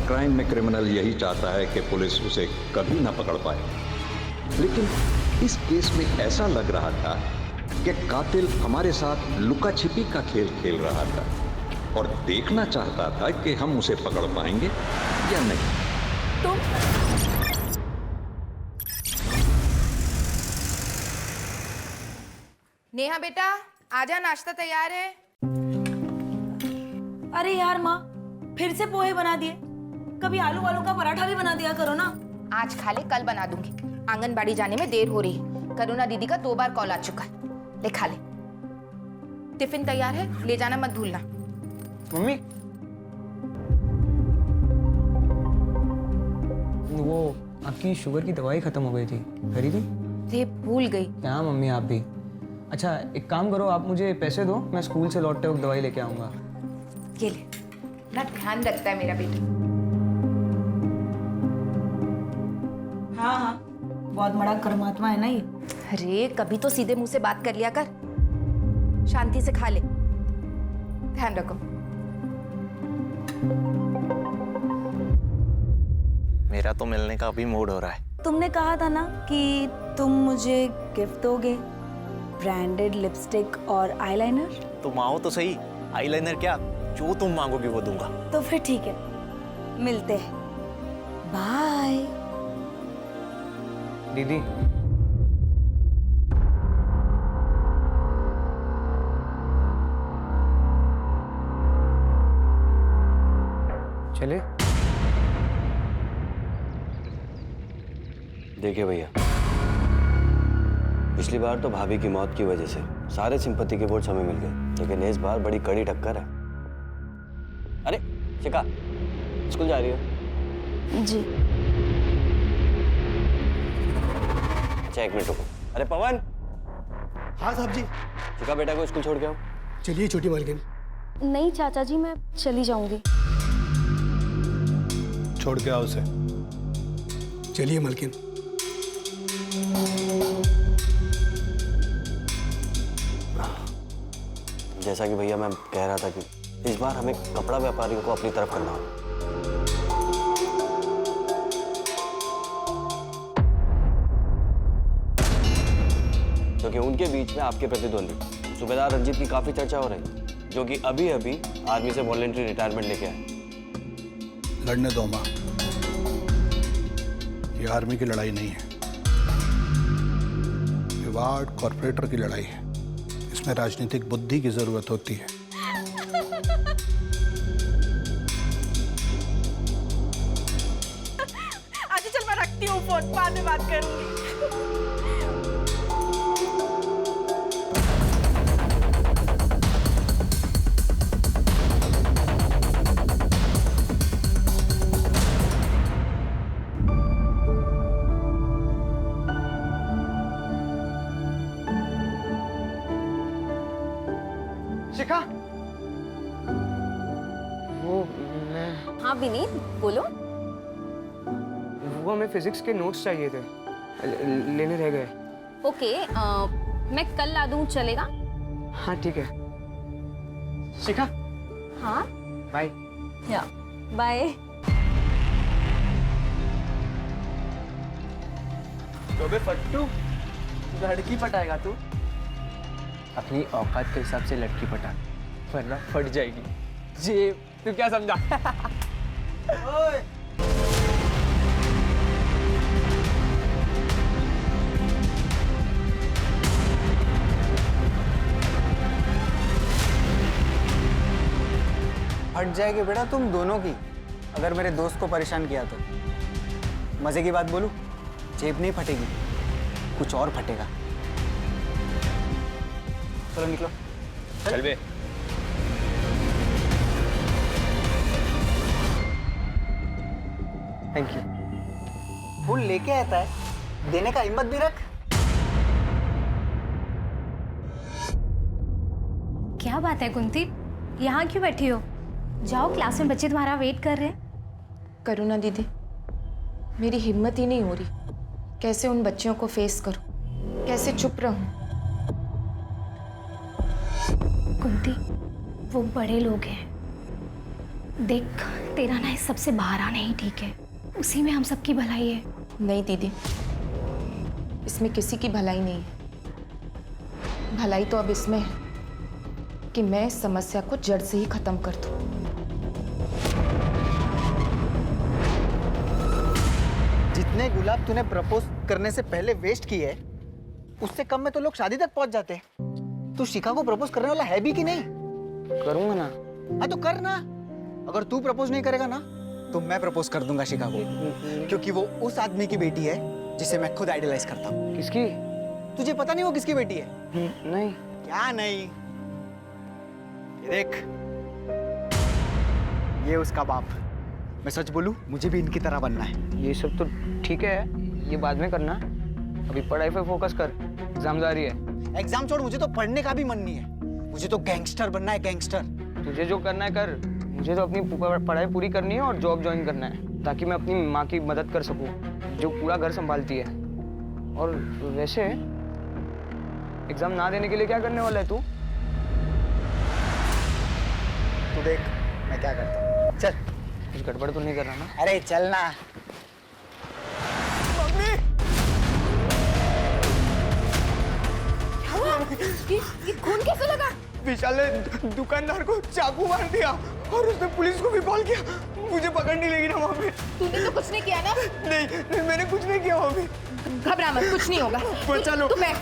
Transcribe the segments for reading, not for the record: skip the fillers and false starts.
Crime में criminal यही चाहता है कि पुलिस उसे कभी ना पकड़ पाए, लेकिन इस केस में ऐसा लग रहा था कि कातिल हमारे साथ लुका छिपी का खेल खेल रहा था और देखना चाहता था कि हम उसे पकड़ पाएंगे या नहीं। तुम नेहा बेटा आजा, नाश्ता तैयार है। अरे यार माँ, फिर से पोहे बना दिए। कभी आलू वालू का पराठा भी बना दिया करो ना। आज खा ले, कल बना दूंगी। आंगनबाड़ी जाने में देर हो रही है। करुणा दीदी का 2 बार कॉल आ चुका है। ले खा ले। टिफिन तैयार है, ले जाना मत भूलना। मम्मी, वो आपकी शुगर की दवाई खत्म हो गई थी, खरीदी? रे भूल गई। क्या मम्मी आप भी। अच्छा एक काम करो, आप मुझे पैसे दो, मैं स्कूल से लौटते वक्त दवाई लेके आऊँगा। ये ले, ना ध्यान रखता है मेरा बेटा। हाँ हाँ, बहुत बड़ा कर्मात्मा है ना ये। अरे कभी तो सीधे मुंह से बात कर लिया कर। शांति से खा ले, ध्यान रखो। मेरा तो मिलने का अभी मूड हो रहा है। तुमने कहा था ना कि तुम मुझे गिफ्ट दोगे, ब्रांडेड लिपस्टिक और आईलाइनर। तुम आओ तो सही, आईलाइनर क्या, जो तुम मांगोगी वो दूंगा। तो फिर ठीक है, मिलते हैं। बाय। दीदी चले। देखिए भैया, पिछली बार तो भाभी की मौत की वजह से सारे सिंपत्ति के वोट्स हमें मिल गए, लेकिन इस बार बड़ी कड़ी टक्कर है। अरे शिखा, स्कूल जा रही हो? जी। अच्छा 1 मिनट रुको। अरे पवन। हाँ साहब जी। शिखा बेटा को स्कूल छोड़ के आओ। चलिए छोटी मालकिन। नहीं चाचा जी, मैं चली जाऊंगी। छोड़ के आओ उसे। चलिए मालकिन। जैसा कि भैया मैं कह रहा था कि इस बार हमें कपड़ा व्यापारियों को अपनी तरफ करना होगा। क्योंकि उनके बीच में आपके प्रतिद्वंदी सूबेदार रंजीत की काफी चर्चा हो रही है, जो कि अभी अभी आर्मी से वॉलंटरी रिटायरमेंट लेके आए। लड़ने दो माँ, ये आर्मी की लड़ाई नहीं है, ये वार्ड कॉर्पोरेटर की लड़ाई है। इसमें राजनीतिक बुद्धि की जरूरत होती है। अच्छा चल, मैं रखती हूँ फोन, बाद में बात करूंगी। शिखा, वो मैं हाँ विनीत, बोलो। वो हमें फिजिक्स के नोट्स चाहिए थे, लेने रह गए। ओके, मैं कल ला दूँ, चलेगा? हाँ ठीक है। शिखा हाँ बाय। या बाय। तो बे फट्टू, लड़की पटाएगा तू? अपनी औकात के हिसाब से लड़की पटा, वरना फट जाएगी। जी तू क्या समझा? ओए फट जाएगी बेटा तुम दोनों की, अगर मेरे दोस्त को परेशान किया तो। मजे की बात बोलूं, जेब नहीं फटेगी, कुछ और फटेगा। चलो निकलो। चल बे। Thank you. फूल लेके आता है, देने का हिम्मत भी रख। क्या बात है कुंती, यहाँ क्यों बैठी हो? जाओ, क्लास में बच्चे तुम्हारा वेट कर रहे हैं। करुणा दीदी, मेरी हिम्मत ही नहीं हो रही। कैसे उन बच्चियों को फेस करूं, कैसे चुप रहूं? कुंती, वो बड़े लोग हैं, देख, तेरा ना इस सबसे बाहर आना ही ठीक है। उसी में हम सबकी भलाई है। नहीं दीदी, इसमें किसी की भलाई नहीं है। भलाई तो अब इसमें है कि मैं इस समस्या को जड़ से ही खत्म कर दूं। जितने गुलाब तूने प्रपोज करने से पहले वेस्ट किए है, उससे कम में तो लोग शादी तक पहुंच जाते हैं। तू शिखा को प्रपोज करने वाला है भी कि नहीं? करूंगा ना। हाँ तो कर ना। अगर तू प्रपोज नहीं करेगा ना तो मैं प्रपोज कर दूंगा शिखा को, क्योंकि वो उस आदमी की बेटी है जिसे मैं खुद आइडलाइज करता हूँ। किसकी? तुझे पता नहीं वो किसकी बेटी है? नहीं। क्या नहीं? ये देख, ये उसका बाप। मैं सच बोलूं, मुझे भी इनकी तरह बनना है। ये सब तो ठीक है, ये बाद में करना। अभी पढ़ाई पे फोकस कर, एग्जाम जारी है। एग्जाम छोड़, मुझे तो पढ़ने का भी मन नहीं है। मुझे तो गैंगस्टर बनना है, गैंगस्टर। तुझे जो करना है कर, मुझे तो अपनी पढ़ाई पूरी करनी है और जॉब ज्वाइन करना है, ताकि मैं अपनी माँ की मदद कर सकूं, जो पूरा घर संभालती है। और वैसे एग्जाम ना देने के लिए क्या करने वाला है तू? तू देख मैं क्या करता हूँ। चल। कुछ गड़बड़ तो नहीं कर रहा ना? अरे चल ना। ये खून कैसे लगा? विशाल ने दुकानदार को चाकू मार दिया और उसने पुलिस को भी कॉल किया। मुझे पकड़ नहीं लेगी ना वहाँ पे। तूने तो कुछ नहीं किया ना? नहीं, मैंने कुछ नहीं किया वहाँ पे। घबरा मत, कुछ नहीं होगा। बचा लो। तू बैठ।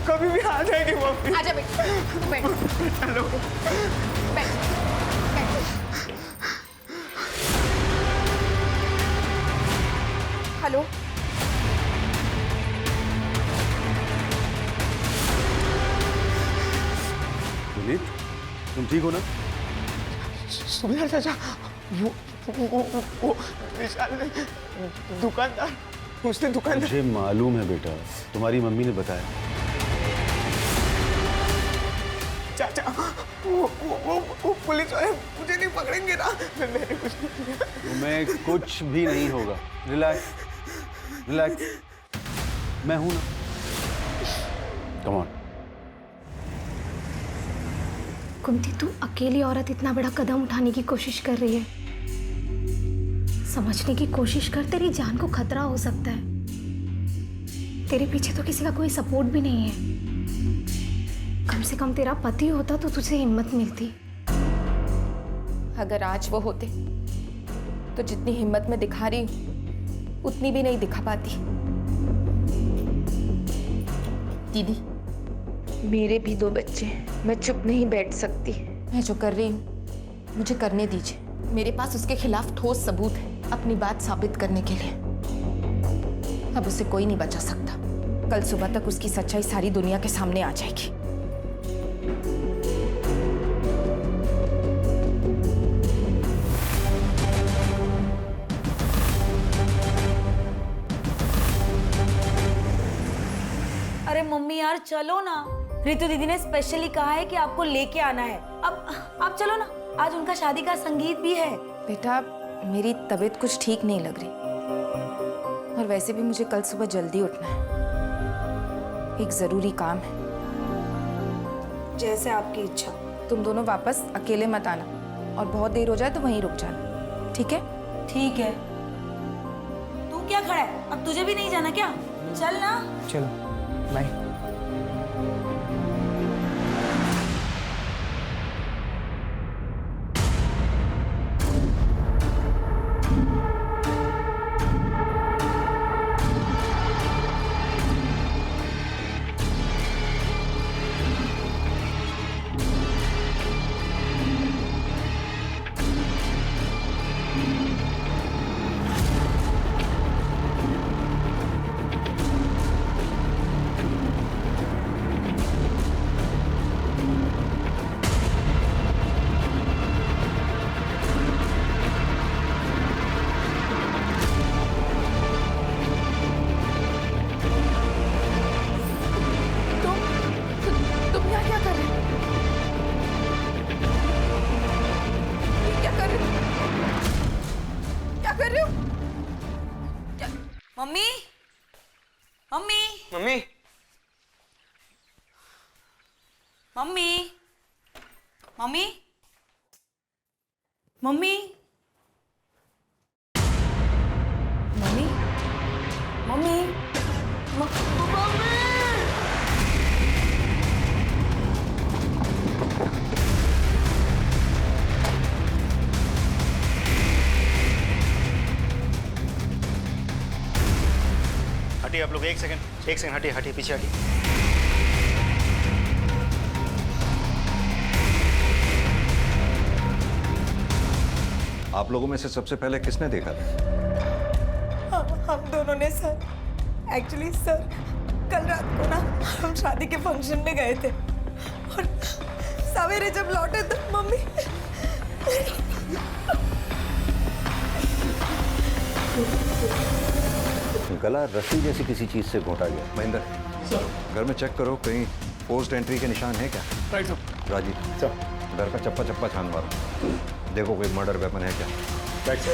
कभी भी आ जाएगी वहाँ पे। आजा बेट, तू बैठ। बचा लो। बैठ, बैठ। हेलो, विनीत, तुम ठीक हो ना? सुबह चाचा, वो विशाल ने दुकानदार, उसने दुकानदार। मुझे मालूम है बेटा, तुम्हारी मम्मी ने बताया। चाचा, वो पुलिस वाले मुझे नहीं पकड़ेंगे ना? मैंने कुछ नहीं किया। तुम्हें कुछ भी नहीं होगा। रिलैक्स, रिलैक्स, मैं हूं ना। Come on. कुंती, तू अकेली औरत इतना बड़ा कदम उठाने की कोशिश कर रही है। समझने की कोशिश कर, तेरी जान को खतरा हो सकता है। तेरे पीछे तो किसी का कोई सपोर्ट भी नहीं है। कम से कम तेरा पति होता तो तुझे हिम्मत मिलती। अगर आज वो होते तो जितनी हिम्मत मैं दिखा रही हूं उतनी भी नहीं दिखा पाती। दीदी, मेरे भी 2 बच्चे हैं, मैं चुप नहीं बैठ सकती। मैं जो कर रही हूँ मुझे करने दीजिए। मेरे पास उसके खिलाफ ठोस सबूत है अपनी बात साबित करने के लिए। अब उसे कोई नहीं बचा सकता। कल सुबह तक उसकी सच्चाई सारी दुनिया के सामने आ जाएगी। अरे मम्मी यार चलो ना, रितु दीदी ने स्पेशली कहा है कि आपको लेके आना है। अब आप चलो ना, आज उनका शादी का संगीत भी है। बेटा, मेरी तबीयत कुछ ठीक नहीं लग रही और वैसे भी मुझे कल सुबह जल्दी उठना है। एक जरूरी काम है। जैसे आपकी इच्छा। तुम दोनों वापस अकेले मत आना और बहुत देर हो जाए तो वहीं रुक जाना, ठीक है? ठीक है। तू क्या खड़ा है? अब तुझे भी नहीं जाना क्या? चल ना। चलो, bye. Mummy, mummy, mummy, mummy, mummy, mummy, लोग एक सेकंड हटिए हटिए पीछे हटिए। आप लोगों में से सबसे पहले किसने देखा था? हम दोनों ने सर। एक्चुअली सर, कल रात को ना हम शादी के फंक्शन में गए थे और सवेरे जब लौटे तो मम्मी गला रस्सी जैसी किसी चीज से घोटा गया। महेंद्र सर, घर में चेक करो, कहीं पोस्ट एंट्री के निशान है क्या? Right sir. राजीव सर, घर का चप्पा छान मारो, देखो कोई मर्डर वेपन है क्या। Right sir.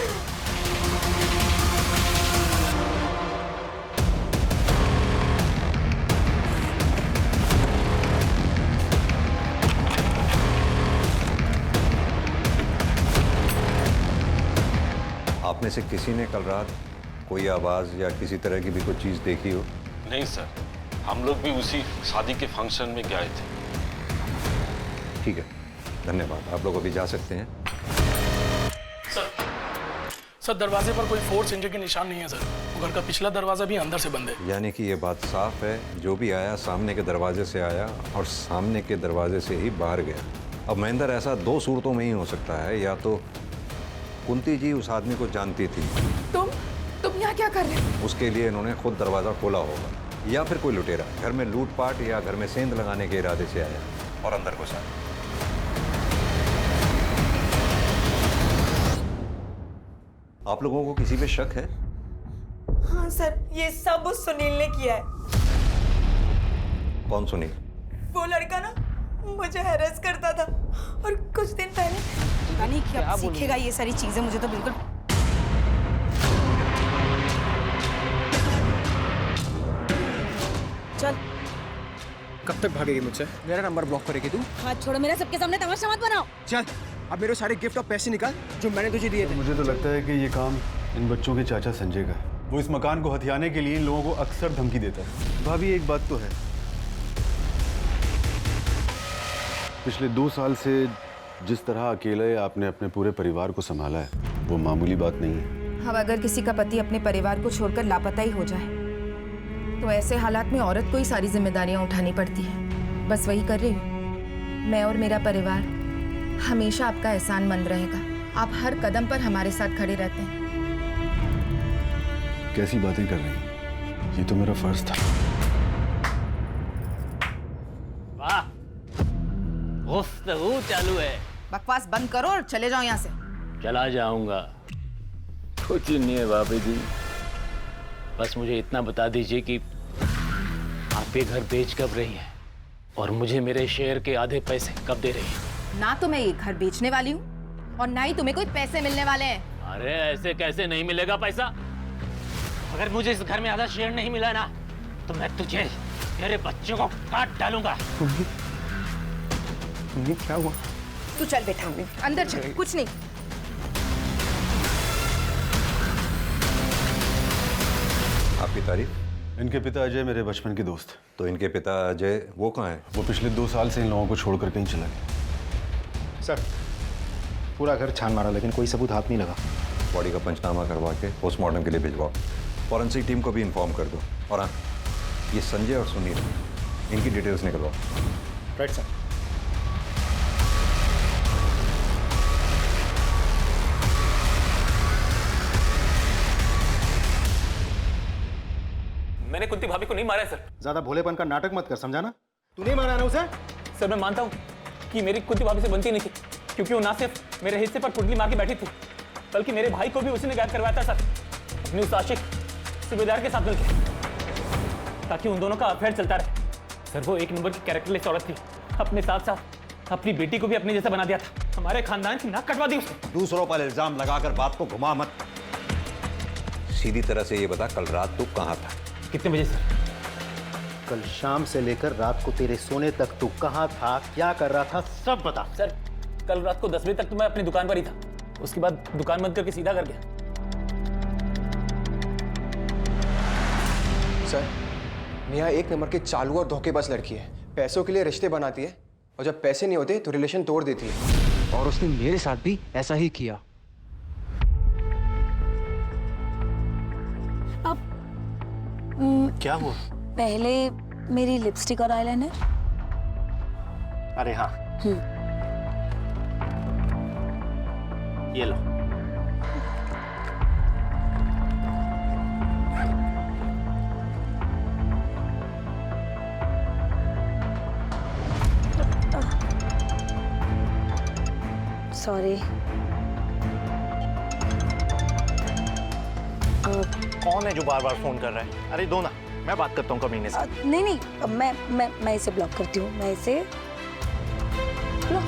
आप में से किसी ने कल रात कोई आवाज या किसी तरह की भी कोई चीज देखी हो? नहीं सर, हम लोग भी उसी शादी के फंक्शन में गए थे। ठीक है, धन्यवाद। आप लोग अभी जा सकते हैं। सर, दरवाजे पर कोई फोर्स इंजरी के निशान नहीं है सर। घर का पिछला दरवाजा भी अंदर से बंद है। यानी कि ये बात साफ है, जो भी आया सामने के दरवाजे से आया और सामने के दरवाजे से ही बाहर गया। अब महेंद्र, ऐसा दो सूरतों में ही हो सकता है, या तो कुंती जी उस आदमी को जानती थी, तुम यहाँ क्या कर रहे हो? उसके लिए इन्होंने खुद दरवाजा खोला होगा, या फिर कोई लुटेरा घर में लूटपाट या घर में सेंध लगाने के इरादे से आया और अंदर घुसा। आप लोगों को किसी पे शक है? हाँ सर, ये सब उस सुनील ने किया है। कौन सुनील? वो लड़का ना मुझे हैरेस करता था और कुछ दिन पहले पता नहीं क्या सीखेगा ये सारी चीजें, मुझे तो बिल्कुल। चल। कब तक भागेगी मुझसे? मेरा नंबर ब्लॉक करेगी तू? हाथ छोड़ो मेरा, सबके सामने तमाशा मत बनाओ। चल, अब मेरे सारे गिफ्ट और पैसे निकाल जो मैंने तुझे दिए थे। मुझे तो लगता है कि ये काम इन बच्चों के चाचा संजय का है। वो इस मकान को हथियाने के लिए इन लोगों को अक्सर धमकी देता है। भाभी, एक बात तो है, पिछले 2 साल से जिस तरह अकेले आपने अपने पूरे परिवार को संभाला है, वो मामूली बात नहीं है। अब अगर किसी का पति अपने परिवार को छोड़कर लापता ही हो जाए तो ऐसे हालात में औरत को ही सारी जिम्मेदारियां उठानी पड़ती है। बस वही कर रही हूँ। मैं और मेरा परिवार हमेशा आपका एहसानमंद रहेगा। आप हर कदम पर हमारे साथ खड़े रहते हैं। कैसी बातें कर रही हैं? ये तो मेरा फर्ज था। वाह, गुफ्तगू चालू है। बकवास बंद करो और चले जाओ यहाँ से। चला जाऊंगा। कुछ नहीं है भाभी जी, बस मुझे इतना बता दीजिए कि आप ये घर बेच कब रही हैं और मुझे मेरे शेयर के आधे पैसे कब दे रही हैं? ना तो मैं ये घर बेचने वाली हूँ और ना ही तुम्हें कोई पैसे मिलने वाले हैं। अरे ऐसे कैसे नहीं मिलेगा पैसा? अगर मुझे इस घर में आधा शेयर नहीं मिला ना तो मैं तुझे, तेरे बच्चों को काट डालूंगा। क्या हुआ? तू चल बेटा, अंदर चल। कुछ नहीं। आपकी तारीफ? इनके पिता अजय मेरे बचपन के दोस्त। तो इनके पिता अजय वो कहाँ है? वो पिछले 2 साल से इन लोगों को छोड़कर कहीं चला गया। सर, पूरा घर छान मारा लेकिन कोई सबूत हाथ नहीं लगा। बॉडी का पंचनामा करवा के पोस्टमार्टम के लिए भिजवाओ। फॉरेंसिक टीम को भी इन्फॉर्म कर दो। और हाँ, ये संजय और सुनील, इनकी डिटेल्स निकलवाओ। Right sir. मैंने कुंती भाभी को नहीं मारा है सर। ज्यादा भोलेपन का नाटक मत कर, समझा ना? तू नहीं मारा ना उसे? सर, मैं मानता हूँ कि मेरी कुंती भाभी से बनती नहीं थी, क्योंकि वो ना सिर्फ मेरे हिस्से पर पुटली मार के बैठी थी, बल्कि मेरे भाई को भी उसी ने गायब करवाया था सर, अपनी उस आशिक सूबेदार के साथ मिलकर, ताकि उन दोनों का अफेयर चलता रहे। सर, वो एक नंबर की कैरेक्टरलेस औरत थी। अपने साथ साथ अपनी बेटी को भी अपने जैसा बना दिया था। हमारे खानदान की नाक कटवा दी उसने। दूसरों पर इल्जाम लगाकर बात को घुमा मत। सीधी तरह से ये बता, कल रात तू कहाँ था? कितने बजे सर? कल शाम से लेकर रात को तेरे सोने तक तू कहाँ था, क्या कर रहा था, सब बता। सर, कल रात को 10 बजे तक तो मैं अपनी दुकान पर ही था। उसके बाद दुकान बंद करके सीधा घर गया। सर, नेहा 1 नंबर की चालू और धोखेबाज लड़की है। पैसों के लिए रिश्ते बनाती है और जब पैसे नहीं होते तो रिलेशन तोड़ देती है। और उसने मेरे साथ भी ऐसा ही किया। क्या हुआ? पहले मेरी लिपस्टिक और आईलाइनर। अरे हाँ, ये लो। सॉरी। कौन है जो बार बार फोन कर रहा है? अरे दो ना, मैं बात करता हूँ कमीने से। नहीं नहीं, मैं इसे ब्लॉक करती हूँ। मैं इसे ब्लॉक।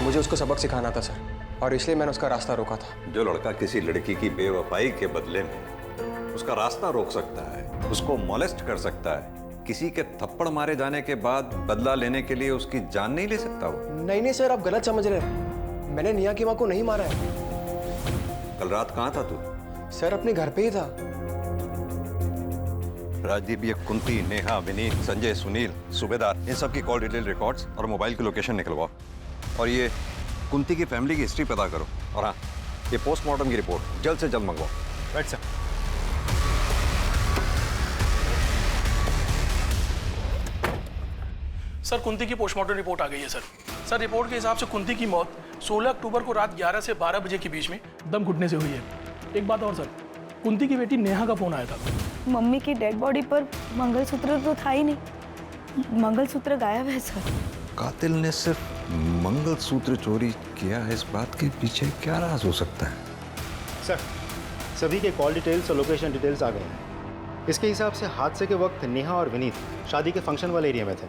मुझे उसको सबक सिखाना था सर, और इसलिए मैंने उसका रास्ता रोका था। जो लड़का किसी लड़की की बेवफाई के बदले में उसका रास्ता रोक सकता है, उसको मोलेस्ट कर सकता है, किसी के थप्पड़ मारे जाने के बाद बदला लेने के लिए उसकी जान नहीं ले सकता वो? नहीं सर, आप गलत समझ रहे हैं। मैंने नेहा की माँ को नहीं मारा है। कल रात कहाँ था तू? सर अपने घर पे ही था। राजदीप, ये कुंती, नेहा, विनीत, संजय, सुनील, सूबेदार, इन सब की कॉल डिटेल रिकॉर्ड्स और मोबाइल की लोकेशन निकलवाओ। और ये कुंती की फैमिली की हिस्ट्री पता करो। और हाँ, ये पोस्टमार्टम की रिपोर्ट जल्द से जल्द मंगवाओ। Right sir. सर कुंती की पोस्टमार्टम रिपोर्ट आ गई है सर। सर रिपोर्ट के हिसाब से कुंती की मौत 16 अक्टूबर को रात 11 से 12 बजे के बीच में दम घुटने से हुई है। एक बात और सर, कुंती की बेटी नेहा का फोन आया था। मम्मी की डेड बॉडी पर मंगलसूत्र तो था ही नहीं, मंगलसूत्र गायब है सर। कातिल ने सिर्फ मंगलसूत्र चोरी किया है, इस बात के पीछे क्या राज हो सकता है? सर, सभी के कॉल डिटेल्स और लोकेशन डिटेल्स आ गए हैं। इसके हिसाब से हादसे के वक्त नेहा और विनीत शादी के फंक्शन वाले एरिया में थे,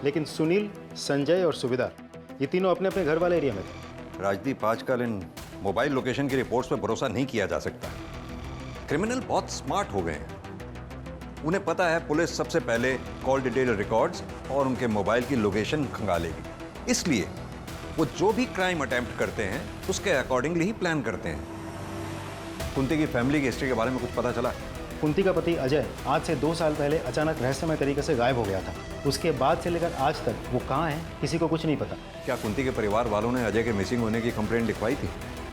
लेकिन सुनील, संजय और सूबेदार ये तीनों अपने अपने घर वाले एरिया में थे। राजदीप, आजकल इन मोबाइल लोकेशन की रिपोर्ट्स पर भरोसा नहीं किया जा सकता। क्रिमिनल बहुत स्मार्ट हो गए हैं। उन्हें पता है पुलिस सबसे पहले कॉल डिटेल रिकॉर्ड्स और उनके मोबाइल की लोकेशन खंगालेगी, इसलिए वो जो भी क्राइम अटेम्प्ट करते हैं उसके अकॉर्डिंगली ही प्लान करते हैं। कुंती की फैमिली की हिस्ट्री के बारे में कुछ पता चला? कुंती का पति अजय आज से 2 साल पहले अचानक रहस्यमय तरीके से गायब हो गया था। उसके बाद से लेकर आज तक वो कहाँ है किसी को कुछ नहीं पता। क्या कुंती के परिवार वालों ने अजय के मिसिंग होने की कंप्लेंट लिखवाई थी?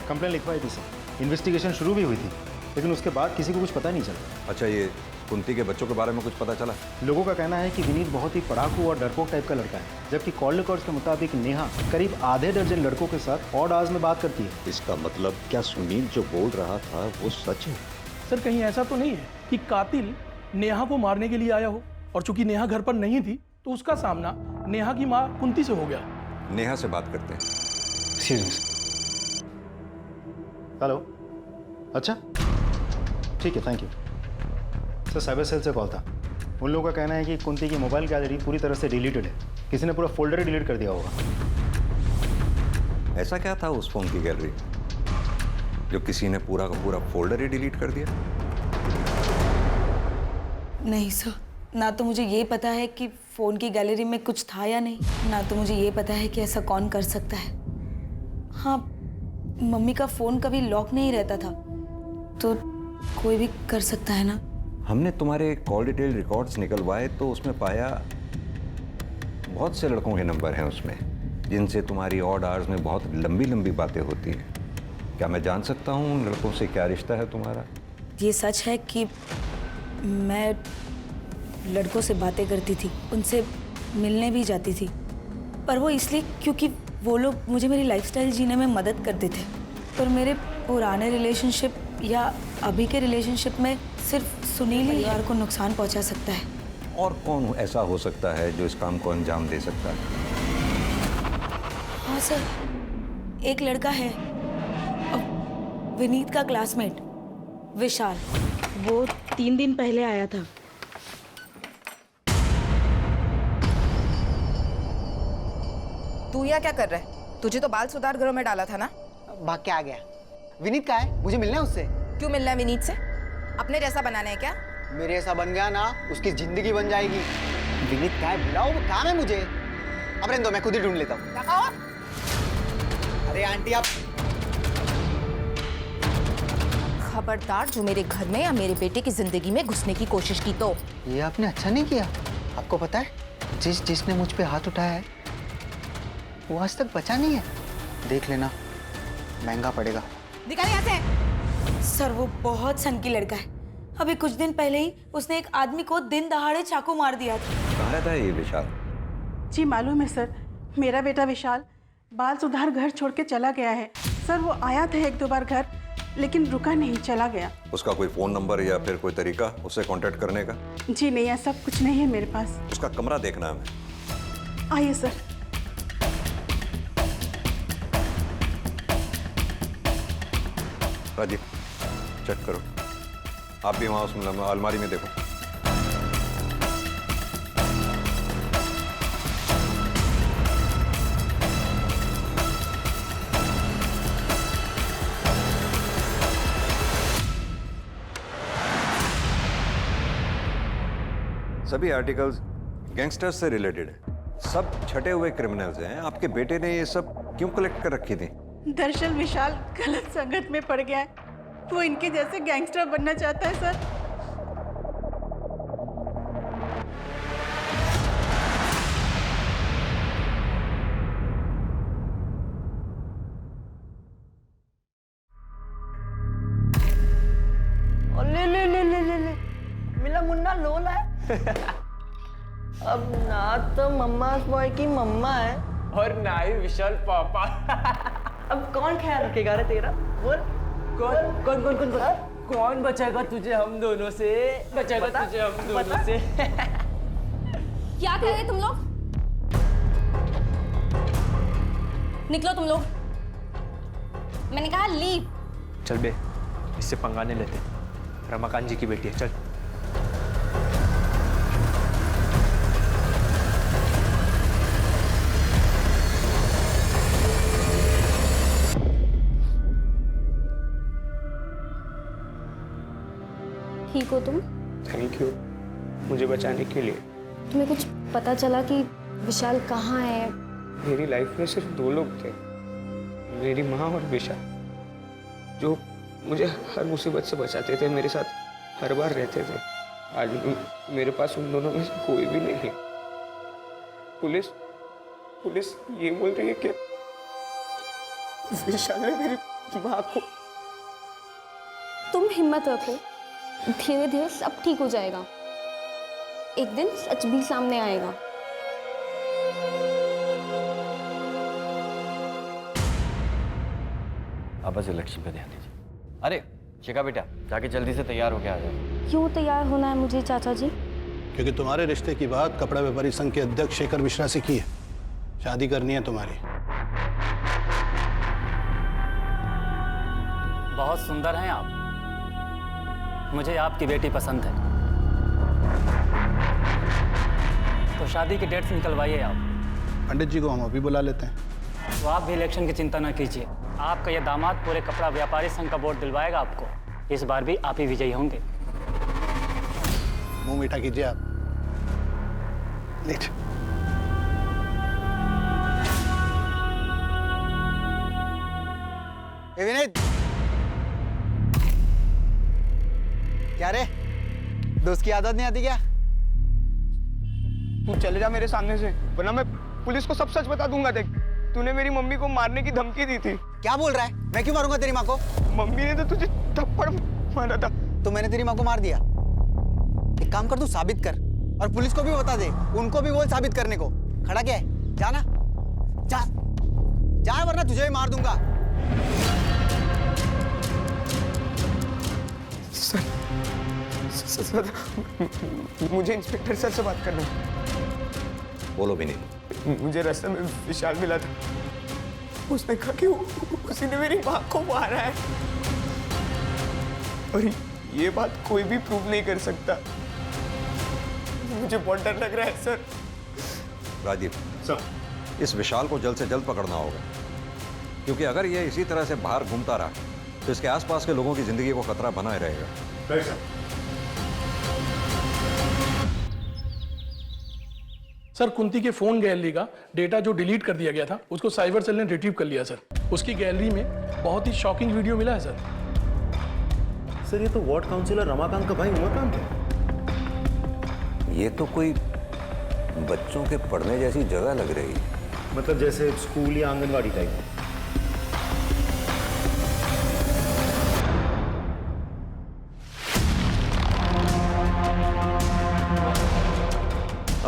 कंप्लेंट लिखवाई थी सर, इन्वेस्टिगेशन शुरू भी हुई थी, लेकिन उसके बाद किसी को कुछ पता नहीं चला। अच्छा, ये कुंती के बच्चों के बारे में कुछ पता चला? लोगों का कहना है कि विनीत बहुत ही पढ़ाकू और डरपोक टाइप का लड़का है, जबकि कॉल रिकॉर्ड्स के मुताबिक नेहा करीब आधे दर्जन लड़कों के साथ ऑड आवर्स में बात करती है। इसका मतलब क्या सुनील जो बोल रहा था वो सच है? सर कहीं ऐसा तो नहीं है कि कातिल नेहा को मारने के लिए आया हो, और चूंकि नेहा घर पर नहीं थी तो उसका सामना नेहा की माँ कुंती से हो गया। नेहा से बात करते हैं। हेलो, अच्छा ठीक है, thank you sir. Cyber cell से कॉल था। उन लोगों का कहना है कि कुंती की मोबाइल गैलरी पूरी तरह से डिलीटेड है, किसी ने पूरा फोल्डर ही डिलीट कर दिया होगा। ऐसा क्या था उस फोन की गैलरी जो किसी ने पूरा का पूरा फोल्डर ही डिलीट कर दिया? नहीं सर, ना तो मुझे ये पता है कि फ़ोन की गैलरी में कुछ था या नहीं, ना तो मुझे ये पता है कि ऐसा कौन कर सकता है। हाँ, मम्मी का फ़ोन कभी लॉक नहीं रहता था, तो कोई भी कर सकता है ना। हमने तुम्हारे कॉल डिटेल रिकॉर्ड्स निकलवाए तो उसमें पाया बहुत से लड़कों के नंबर हैं उसमें, जिनसे तुम्हारी ऑड आवर्स में बहुत लंबी लंबी बातें होती हैं। क्या मैं जान सकता हूँ उन लड़कों से क्या रिश्ता है तुम्हारा? ये सच है कि मैं लड़कों से बातें करती थी, उनसे मिलने भी जाती थी, पर वो इसलिए क्योंकि वो लोग मुझे मेरी लाइफस्टाइल जीने में मदद करते थे। पर मेरे पुराने रिलेशनशिप या अभी के रिलेशनशिप में सिर्फ सुनील ही यार को नुकसान पहुंचा सकता है। और कौन ऐसा हो सकता है जो इस काम को अंजाम दे सकता है? हाँ सर, एक लड़का है, विनीत का क्लासमेट विशाल। वो 3 दिन पहले आया था। तू यहाँ क्या कर रहा है? तुझे तो बाल सुधार गृह में डाला था ना? भाग के आ गया। विनीत कहाँ है? मुझे मिलना है उससे। क्यों मिलना है विनीत से? अपने जैसा बनाना है क्या? मेरे जैसा बन गया ना, उसकी जिंदगी बन जाएगी। विनीत कहाँ है? बुलाओ, वो काम है मुझे। अब रहने दो, मैं खुद ही ढूंढ लेता हूँ। अरे आंटी आप खबरदार जो मेरे घर में या मेरे बेटे की जिंदगी में घुसने की कोशिश की तो। ये आपने अच्छा नहीं किया। आपको पता है, जिसने मुझ पे हाथ उठाया है वो आज तक बचा नहीं है। देख लेना, महंगा पड़ेगा। निकाल यहाँ से। सर वो बहुत सन की लड़का है। अभी कुछ दिन पहले ही उसने एक आदमी को दिन दहाड़े चाकू मार दिया था। कहाँ रहता है ये विशाल? जी मालूम है सर, मेरा बेटा विशाल बाल सुधार घर छोड़ के चला गया है। सर वो आया था 1-2 बार घर, लेकिन रुका नहीं, चला गया। उसका कोई फोन नंबर या फिर कोई तरीका उससे कांटेक्ट करने का? जी नहीं, ऐसा कुछ नहीं है मेरे पास। उसका कमरा देखना है हमें। आइए सर। राजीव चेक करो, आप भी वहाँ उस अलमारी में देखो। सभी आर्टिकल्स गैंगस्टर्स से रिलेटेड है, सब छटे हुए क्रिमिनल्स हैं। आपके बेटे ने ये सब क्यों कलेक्ट कर रखी थी? दरअसल विशाल गलत संगत में पड़ गया है, वो इनके जैसे गैंगस्टर बनना चाहता है सर। ले मिला मुन्ना लोला है। अब ना तो मम्मा बॉय की मम्मा है और ना ही विशाल पापा। अब कौन ख्याल रखेगा रे तेरा? बोल कौन कौन कौन कौन कौन कौन बचाएगा तुझे हम दोनों से? बचाएगा तुझे हम दोनों से। क्या कह रहे तुम लोग? निकलो तुम लोग, मैंने कहा लीव। चल बे, इससे पंगा नहीं लेते। रमाकांत जी की बेटी है, चल। ठीक हो तुम? थैंक यू मुझे बचाने के लिए। तुम्हें कुछ पता चला कि विशाल कहाँ है? मेरी लाइफ में सिर्फ 2 लोग थे, मेरी माँ और विशाल, जो मुझे हर मुसीबत से बचाते थे, मेरे साथ हर बार रहते थे। आज मेरे पास उन दोनों में से कोई भी नहीं है। पुलिस ये बोल रही है कि विशाल ने मेरी माँ को। तुम हिम्मत रखो, धीरे धीरे सब ठीक हो जाएगा। एक दिन सच भी सामने आएगा। आप बस इलेक्शन पे ध्यान दीजिए। अरे शिखा बेटा, जाके जल्दी से तैयार होके आ जाओ। क्यों तैयार होना है मुझे चाचा जी? क्योंकि तुम्हारे रिश्ते की बात कपड़ा व्यापारी संघ के अध्यक्ष शेखर मिश्रा से की है। शादी करनी है तुम्हारी। बहुत सुंदर हैं आप, मुझे आपकी बेटी पसंद है। तो शादी की डेट्स निकलवाइए आप। पंडित जी को हम अभी बुला लेते हैं। तो आप भी इलेक्शन की चिंता न कीजिए, आपका यह दामाद पूरे कपड़ा व्यापारी संघ का वोट दिलवाएगा आपको। इस बार भी आप ही विजयी होंगे। मुंह मीठा कीजिए आप। लीजिए। विनीत, क्या रे, दोस्त की आदत नहीं आती क्या? तू चले जा मेरे सामने से, वरना मैं पुलिस को सब सच बता दूंगा। देख, तूने मेरी मम्मी को मारने की धमकी दी थी। क्या बोल रहा है? मैं क्यों मारूंगा तेरी माँ को? मम्मी ने तो तुझे थप्पड़ मारा था। तो मैंने तेरी माँ को मार दिया? एक काम कर, तू साबित कर और पुलिस को भी बता दे, उनको भी बोल साबित करने को। खड़ा क्या है? जाना, जा जा, वरना तुझे भी मार दूंगा। सर, मुझे इंस्पेक्टर सर से बात करना है। बोलो विनीत। मुझे रास्ते में विशाल मिला था, उसने कहा कि उसी ने मेरी माँ को मारा है, और ये बात कोई भी प्रूव नहीं कर सकता। मुझे बहुत डर लग रहा है सर। राजीव सर, इस विशाल को जल्द से जल्द पकड़ना होगा, क्योंकि अगर ये इसी तरह से बाहर घूमता रहा तो इसके आसपास के लोगों की जिंदगी को खतरा बना ही रहेगा। सर, कुंती के फोन गैलरी का डेटा जो डिलीट कर दिया गया था, उसको साइबर सेल ने रिट्रीव कर लिया सर। उसकी गैलरी में बहुत ही शॉकिंग वीडियो मिला है सर। सर, ये तो वार्ड काउंसिलर रमाकांत का भाई उमाकांत है। ये तो कोई बच्चों के पढ़ने जैसी जगह लग रही है। मतलब जैसे स्कूल या आंगनवाड़ी टाइप।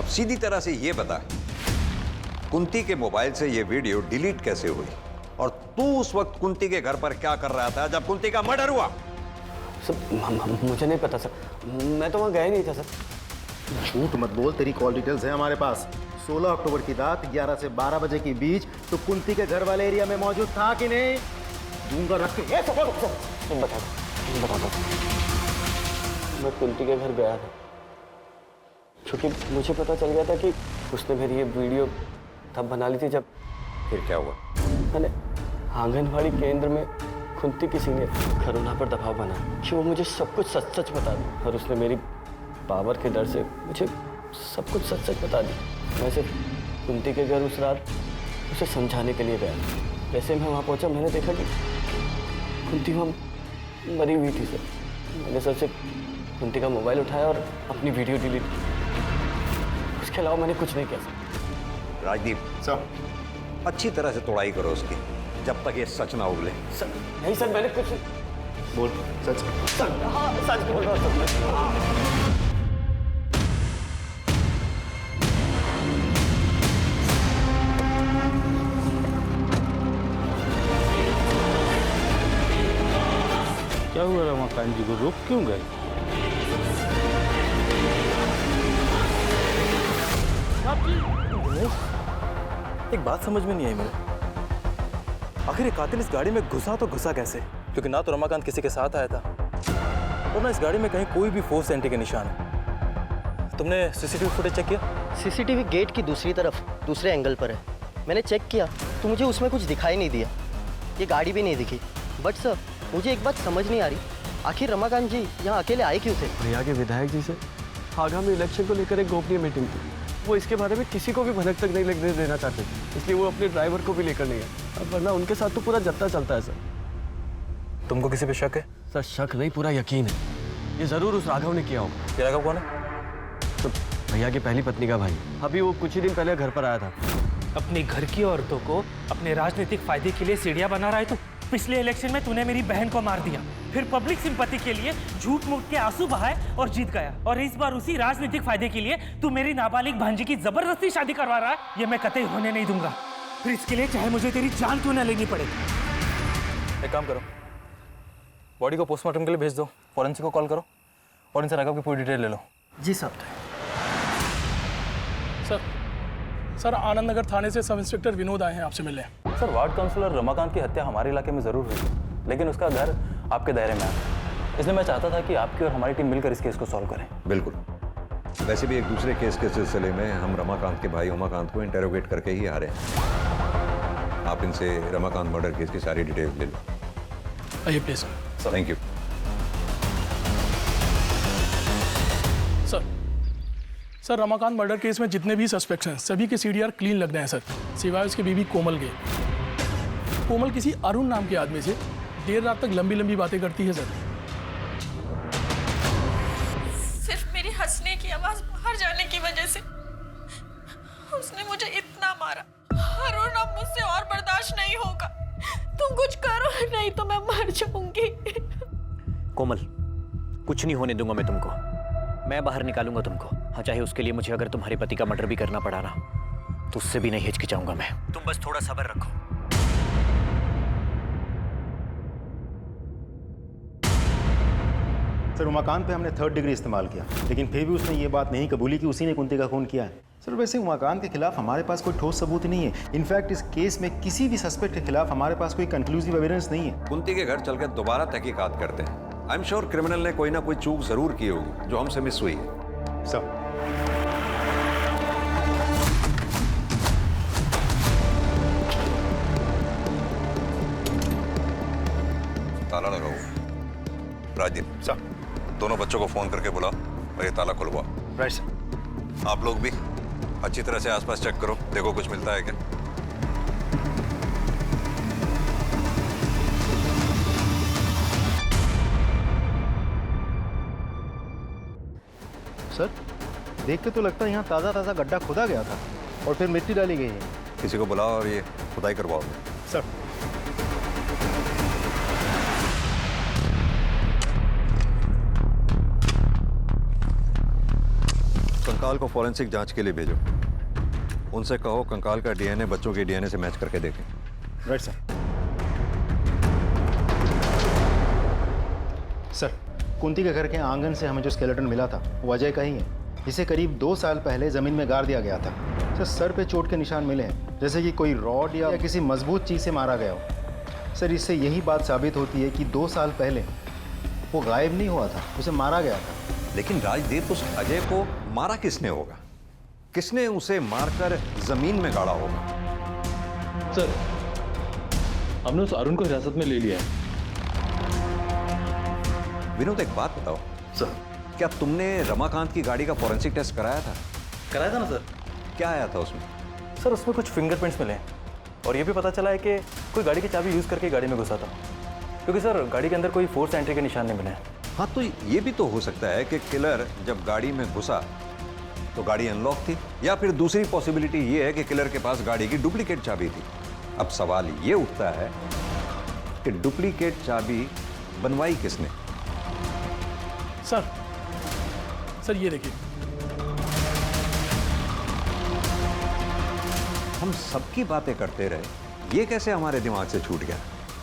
सीधी तरह से ये बता, कुंती के मोबाइल से ये वीडियो डिलीट कैसे हुई? और तू उस वक्त कुंती के घर पर क्या कर रहा था जब कुंती का मर्डर हुआ? सर मुझे नहीं पता सर, मैं तो वहाँ गया ही नहीं था सर। झूठ मत बोल, तेरी कॉल डिटेल्स है हमारे पास। 16 अक्टूबर की रात 11 से 12 बजे के बीच तो कुंती के घर वाले एरिया में मौजूद था कि नहीं? दूंगा रख के बता मैं कुंती के घर गया था क्योंकि मुझे पता चल गया था कि उसने मेरी ये वीडियो तब बना ली थी जब। फिर क्या हुआ? मैंने आंगनवाड़ी केंद्र में कुंती किसी ने करुणा पर दबाव बनाया कि वो मुझे सब कुछ सच सच बता दी, और उसने मेरी पावर के डर से मुझे सब कुछ सच सच बता दी। मैं सिर्फ कुंती के घर उस रात उसे समझाने के लिए गया। जैसे मैं वहाँ पहुँचा मैंने देखा कि कुंती वहाँ मरी हुई थी सर। मैंने सर से कुंती का मोबाइल उठाया और अपनी वीडियो डिलीट की। उसके अलावा मैंने कुछ नहीं किया सर। राजदीप सर, अच्छी तरह से तोड़ाई करो उसकी जब तक ये सच ना उगले। सर नहीं सर, मैंने कुछ बोल सच। सर हाँ सच बोल रहा हूँ। क्या हुआ रमाकांत जी को, रुक क्यों गए? एक बात समझ में नहीं आई मेरे, आखिर ये कातिल इस गाड़ी में घुसा तो घुसा कैसे? क्योंकि ना तो रमाकांत किसी के साथ आया था और ना इस गाड़ी में कहीं कोई भी फोर्स एंट्री के निशान है। तुमने सीसीटीवी फुटेज चेक किया? सीसीटीवी गेट की दूसरी तरफ दूसरे एंगल पर है। मैंने चेक किया तो मुझे उसमें कुछ दिखाई नहीं दिया, ये गाड़ी भी नहीं दिखी। बट सर मुझे एक बात समझ नहीं आ रही, आखिर रमाकांत जी यहाँ अकेले आए क्यों थे? भैया के विधायक जी से आगामी इलेक्शन को लेकर एक गोपनीय मीटिंग थी। वो इसके बारे में किसी को भी भनक तक नहीं लगने देना चाहते थे, इसलिए वो अपने ड्राइवर को भी लेकर नहीं है। अब वरना उनके साथ तो पूरा जत्था चलता है सर। तुमको किसी पे शक है? सर शक नहीं, पूरा यकीन है। ये जरूर उस राघव ने किया होगा। ये राघव कौन है? तो भैया की पहली पत्नी का भाई, अभी वो कुछ ही दिन पहले घर पर आया था। अपने घर की औरतों को अपने राजनीतिक फायदे के लिए सीढ़ियां बना रहा है तू। पिछले इलेक्शन में तूने मेरी बहन को मार दिया, फिर पब्लिक सिंपैथी के लिए झूठ मूठ के आंसू बहाए और जीत गया, और इस बार उसी राजनीतिक फायदे के लिए तू मेरी नाबालिग भांजी की जबरदस्ती शादी करवा रहा है। ये मैं कतई होने नहीं दूंगा, फिर इसके लिए चाहे मुझे तेरी जान क्यों न लेनी पड़े। एक काम करो, बॉडी को पोस्टमार्टम के लिए भेज दो, फॉरेंसिक को कॉल करो और इनसे राघव की पूरी डिटेल ले लो। जी साहब। सर आनंद नगर थाने से सब इंस्पेक्टर विनोद आए हैं आपसे मिलने। सर वार्ड काउंसलर रमाकांत की हत्या हमारे इलाके में जरूर हुई, लेकिन उसका घर आपके दायरे में आता, इसलिए मैं चाहता था कि आपकी और हमारी टीम मिलकर इस केस को सॉल्व करें। बिल्कुल, वैसे भी एक दूसरे केस के सिलसिले में हम रमाकांत के भाई उमाकांत को इंटेरोगेट करके ही आ रहे हैं। आप इनसे रमाकांत मर्डर केस की सारी डिटेल ले लो। आइए please. Thank you sir. Ramakant murder case में जितने भी सस्पेक्ट्स हैं सभी के सीडीआर क्लीन लग रहे हैं सर, सिवाय उसकी बीवी कोमल के। कोमल किसी अरुण नाम के आदमी से देर रात तक लंबी लंबी बातें करती है सर। सिर्फ मेरी हंसने की आवाज बाहर जाने की वजह से उसने मुझे इतना मारा। अरुण अब मुझसे और बर्दाश्त नहीं होगा, तुम कुछ करो नहीं तो मैं मर जाऊंगी। कोमल, कुछ नहीं होने दूंगा मैं तुमको, मैं बाहर निकालूंगा तुमको। हाँ, चाहे उसके लिए मुझे अगर तुम्हारे पति का मर्डर भी करना पड़ा ना, तो उससे भी नहीं हिचकिचाऊंगा मैं। तुम बस थोड़ा सब्र रखो। सर उमाकांत पे हमने 3rd डिग्री इस्तेमाल किया, लेकिन फिर भी उसने ये बात नहीं कबूली कि उसी ने कुंती का खून किया है। सर वैसे उमाकांत के खिलाफ हमारे पास कोई ठोस सबूत नहीं है। इनफैक्ट इस केस में किसी भी सस्पेक्ट के खिलाफ हमारे पास कोई कंक्लूसिव एविडेंस नहीं है। कुंती के घर चलकर दोबारा तहकीकात करते हैं। आई एम श्योर क्रिमिनल ने कोई ना कोई चूक जरूर की होगी जो हमसे मिस हुई है। सर ताला लगाओ। राजीव सर, दोनों बच्चों को फोन करके बुलाओ और ये ताला खुलवाओ। Right sir. आप लोग भी अच्छी तरह से आसपास चेक करो, देखो कुछ मिलता है क्या। सर देख के तो लगता है यहाँ ताज़ा ताज़ा गड्ढा खोदा गया था और फिर मिट्टी डाली गई है। किसी को बुलाओ और ये खुदाई करवाओ। सर सुन, कंकाल को फॉरेंसिक जांच के लिए भेजो। उनसे कहो कंकाल का डीएनए बच्चों के डीएनए से मैच करके देखें। Right sir. सर, कुंती के घर के आंगन से हमें जो स्केलेटन मिला था वो अजय का ही है। इसे करीब 2 साल पहले ज़मीन में गाड़ दिया गया था। सर पे चोट के निशान मिले हैं, जैसे कि कोई रॉड या किसी मजबूत चीज़ से मारा गया हो। सर, इससे यही बात साबित होती है कि 2 साल पहले वो गायब नहीं हुआ था, उसे मारा गया था। लेकिन राजदीप, उस अजय को मारा किसने होगा? किसने उसे मारकर जमीन में गाड़ा होगा? सर, हमने उस अरुण को हिरासत में ले लिया है। विनोद, एक बात बताओ सर, क्या तुमने रमाकांत की गाड़ी का फॉरेंसिक टेस्ट कराया था? कराया था ना सर। क्या आया था उसमें? सर, उसमें कुछ फिंगरप्रिंट्स मिले हैं और ये भी पता चला है कि कोई गाड़ी की चाबी यूज़ करके गाड़ी में घुसा था, क्योंकि सर गाड़ी के अंदर कोई फोर्स एंट्री के निशान नहीं मिले हैं। हाँ, तो ये भी तो हो सकता है कि किलर जब गाड़ी में घुसा तो गाड़ी अनलॉक थी, या फिर दूसरी पॉसिबिलिटी ये है कि किलर के पास गाड़ी की डुप्लीकेट चाबी थी। अब सवाल ये उठता है कि डुप्लीकेट चाबी बनवाई किसने? सर ये देखिए, हम सबकी बातें करते रहे, ये कैसे हमारे दिमाग से छूट गया?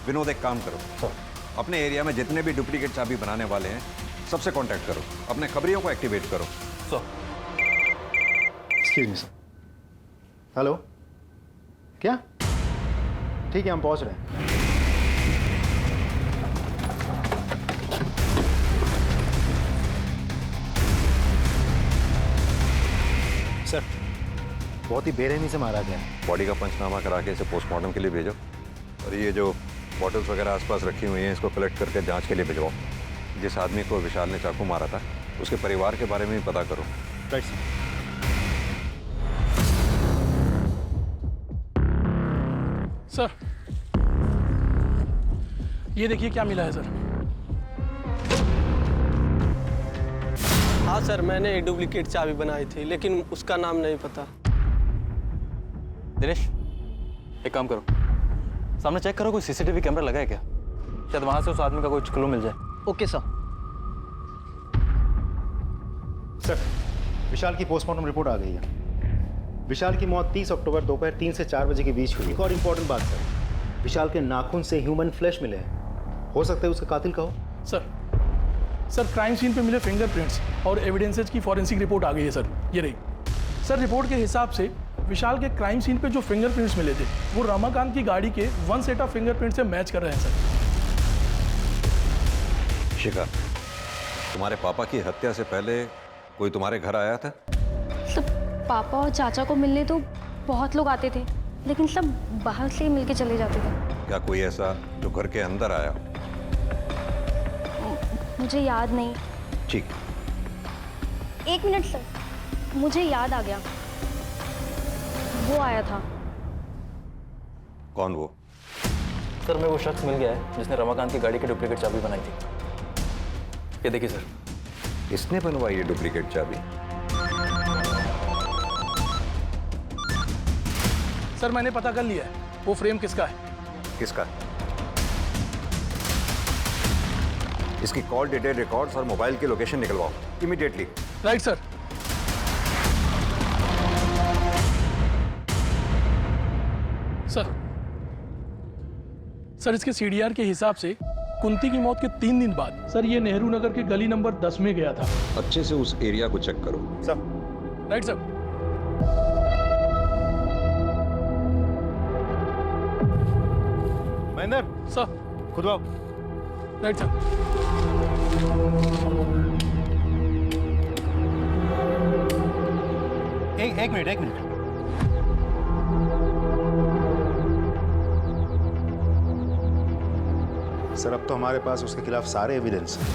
विनोद, एक काम करो, अपने एरिया में जितने भी डुप्लीकेट चाबी बनाने वाले हैं सबसे कांटेक्ट करो, अपने खबरियों को एक्टिवेट करो। Excuse me sir. हेलो, क्या? ठीक है, हम पहुंच रहे हैं। सर, बहुत ही बेरहमी से मारा गया। बॉडी का पंचनामा करा के इसे पोस्टमार्टम के लिए भेजो, और ये जो बॉटल्स वगैरह आसपास रखी हुई हैं इसको कलेक्ट करके जांच के लिए भिजवाओ। जिस आदमी को विशाल ने चाकू मारा था उसके परिवार के बारे में भी पता करो। Right sir. सर, ये देखिए क्या मिला है सर। हाँ सर, मैंने एक डुप्लीकेट चाबी बनाई थी, लेकिन उसका नाम नहीं पता। दिनेश, एक काम करो, सामने चेक करो कोई सीसीटीवी कैमरा लगा है क्या? शायद वहां से उस आदमी का कोई क्लू मिल जाए। Okay sir. सर, विशाल की पोस्टमार्टम रिपोर्ट आ गई है। विशाल की मौत 30 अक्टूबर दोपहर 3 से 4 बजे के बीच हुई। एक और इम्पोर्टेंट बात सर, विशाल के नाखून से ह्यूमन फ्लैश मिले हैं। हो सकता है उसका कातिल का हो। सर क्राइम सीन पे मिले फिंगरप्रिंट्स और एविडेंसेज की फॉरेंसिक रिपोर्ट आ गई है सर, ये रही। सर, रिपोर्ट के हिसाब से विशाल के क्राइम सीन पे जो फिंगरप्रिंट्स मिले थे वो रमाकांत की गाड़ी के 1 सेट ऑफ फिंगरप्रिंट से मैच कर रहे हैं सर। शिखा, तुम्हारे पापा की हत्या से पहले कोई तुम्हारे घर आया था? सब पापा और चाचा को मिलने तो बहुत लोग आते थे, लेकिन सब बाहर से ही मिलके चले जाते थे। क्या कोई ऐसा जो घर के अंदर आया? मुझे याद नहीं। ठीक। 1 मिनट सर, मुझे याद आ गया, वो आया था। कौन वो? सर, मैं वो शख्स मिल गया है जिसने रमाकांत की गाड़ी की डुप्लीकेट चाबी बनाई थी। ये देखिए सर। इसने बनवाई है डुप्लीकेट चाबी? सर, मैंने पता कर लिया है वो फ्रेम किसका है। किसका? इसकी कॉल डिटेल रिकॉर्ड्स और मोबाइल की लोकेशन निकलवाओ इमीडिएटली। Right sir. सर, इसके सीडीआर के हिसाब से कुंती की मौत के 3 दिन बाद सर ये नेहरू नगर के गली नंबर 10 में गया था। अच्छे से उस एरिया को चेक करो। Sir. Right sir. Mahendra sir, खुद आओ। Right sir. एक मिनट। सर, अब तो हमारे पास उसके खिलाफ सारे एविडेंस हैं।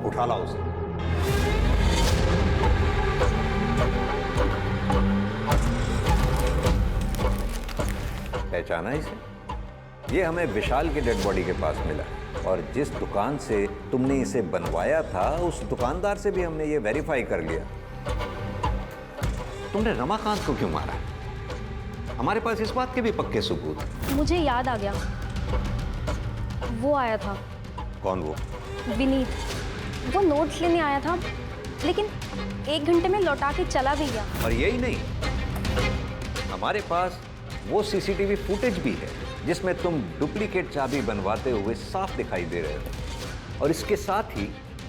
उठा लाओ उसे। पहचाना इसे? ये हमें विशाल की डेड बॉडी के पास मिला, और जिस दुकान से तुमने इसे बनवाया था उस दुकानदार से भी हमने ये वेरीफाई कर लिया। तुमने रमाकांत को क्यों मारा? हमारे पास इस बात के भी पक्के सबूत। मुझे याद आ गया, वो आया था। कौन वो? विनीत। वो नोट्स लेने आया था, लेकिन 1 घंटे में लौटा के चला भी गया। और यही नहीं, हमारे पास वो सीसीटीवी फुटेज भी है जिसमें तुम डुप्लीकेट चाबी बनवाते हुए साफ दिखाई दे रहे हो। और इसके साथ ही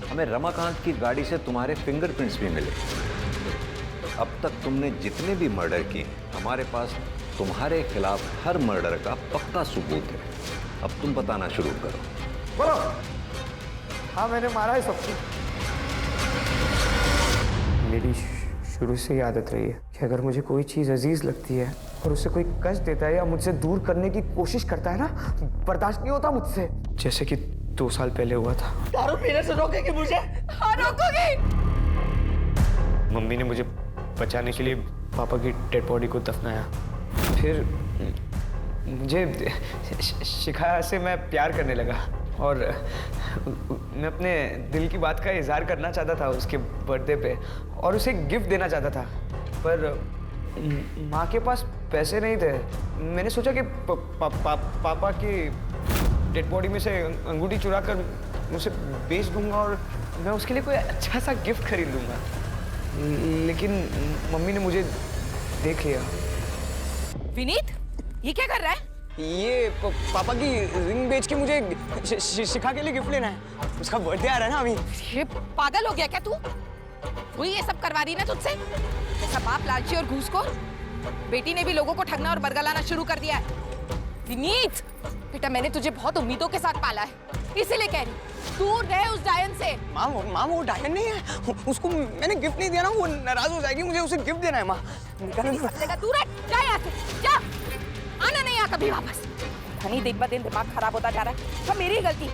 हमें रमाकांत की गाड़ी से तुम्हारे फिंगरप्रिंट्स भी मिले। अब तक तुमने जितने भी मर्डर किए, हमारे पास तुम्हारे खिलाफ हर मर्डर का पक्का सबूत है। अब तुम बताना शुरू करो। बोलो। हाँ, मैंने मारा है सबको। मेरी शुरू से ही आदत रही है कि अगर मुझे कोई चीज़ अजीज लगती है और उसे कोई कष्ट देता है या मुझसे दूर करने की कोशिश करता है ना, बर्दाश्त नहीं होता मुझसे। जैसे कि 2 साल पहले हुआ था। दारू पीने से रोकेगी मुझे? हाँ, रोकोगी। मम्मी ने मुझे बचाने के लिए पापा की डेड बॉडी को दफनाया। फिर मुझे शिखा से मैं प्यार करने लगा और मैं अपने दिल की बात का इजहार करना चाहता था उसके बर्थडे पे और उसे गिफ्ट देना चाहता था, पर माँ के पास पैसे नहीं थे। मैंने सोचा कि पापा की डेड बॉडी में से अंगूठी चुरा कर उसे बेच दूंगा और मैं उसके लिए कोई अच्छा सा गिफ्ट खरीद लूँगा। लेकिन मम्मी ने मुझे देख लिया। विनीत, ये क्या कर रहा है? ये पापा की रिंग बेच के मुझे शिखा के लिए गिफ्ट लेना है। उसका बर्थडे आ रहा है ना अभी। ये पागल हो गया क्या तू? वही ये सब करवा रही ना तुझसे? जैसा बाप लालची और घूसखोर, बेटी ने भी लोगों को ठगना और बरगा लाना शुरू कर दिया है। विनीत, बेटा मैंने तुझे बहुत उम्मीदों के साथ पाला है, इसीलिए कह रही दूर रहे उस डायन से। माँ वो डायन नहीं है, उसको मैंने गिफ्ट नहीं दिया ना, वो नाराज हो जाएगी। मुझे उसे गिफ्ट देना है माँ। दूर है, जा यहाँ से, जा। आना नहीं यहाँ कभी वापस। धनी दिन ब दिन दिमाग खराब होता जा रहा है, सब मेरी गलती।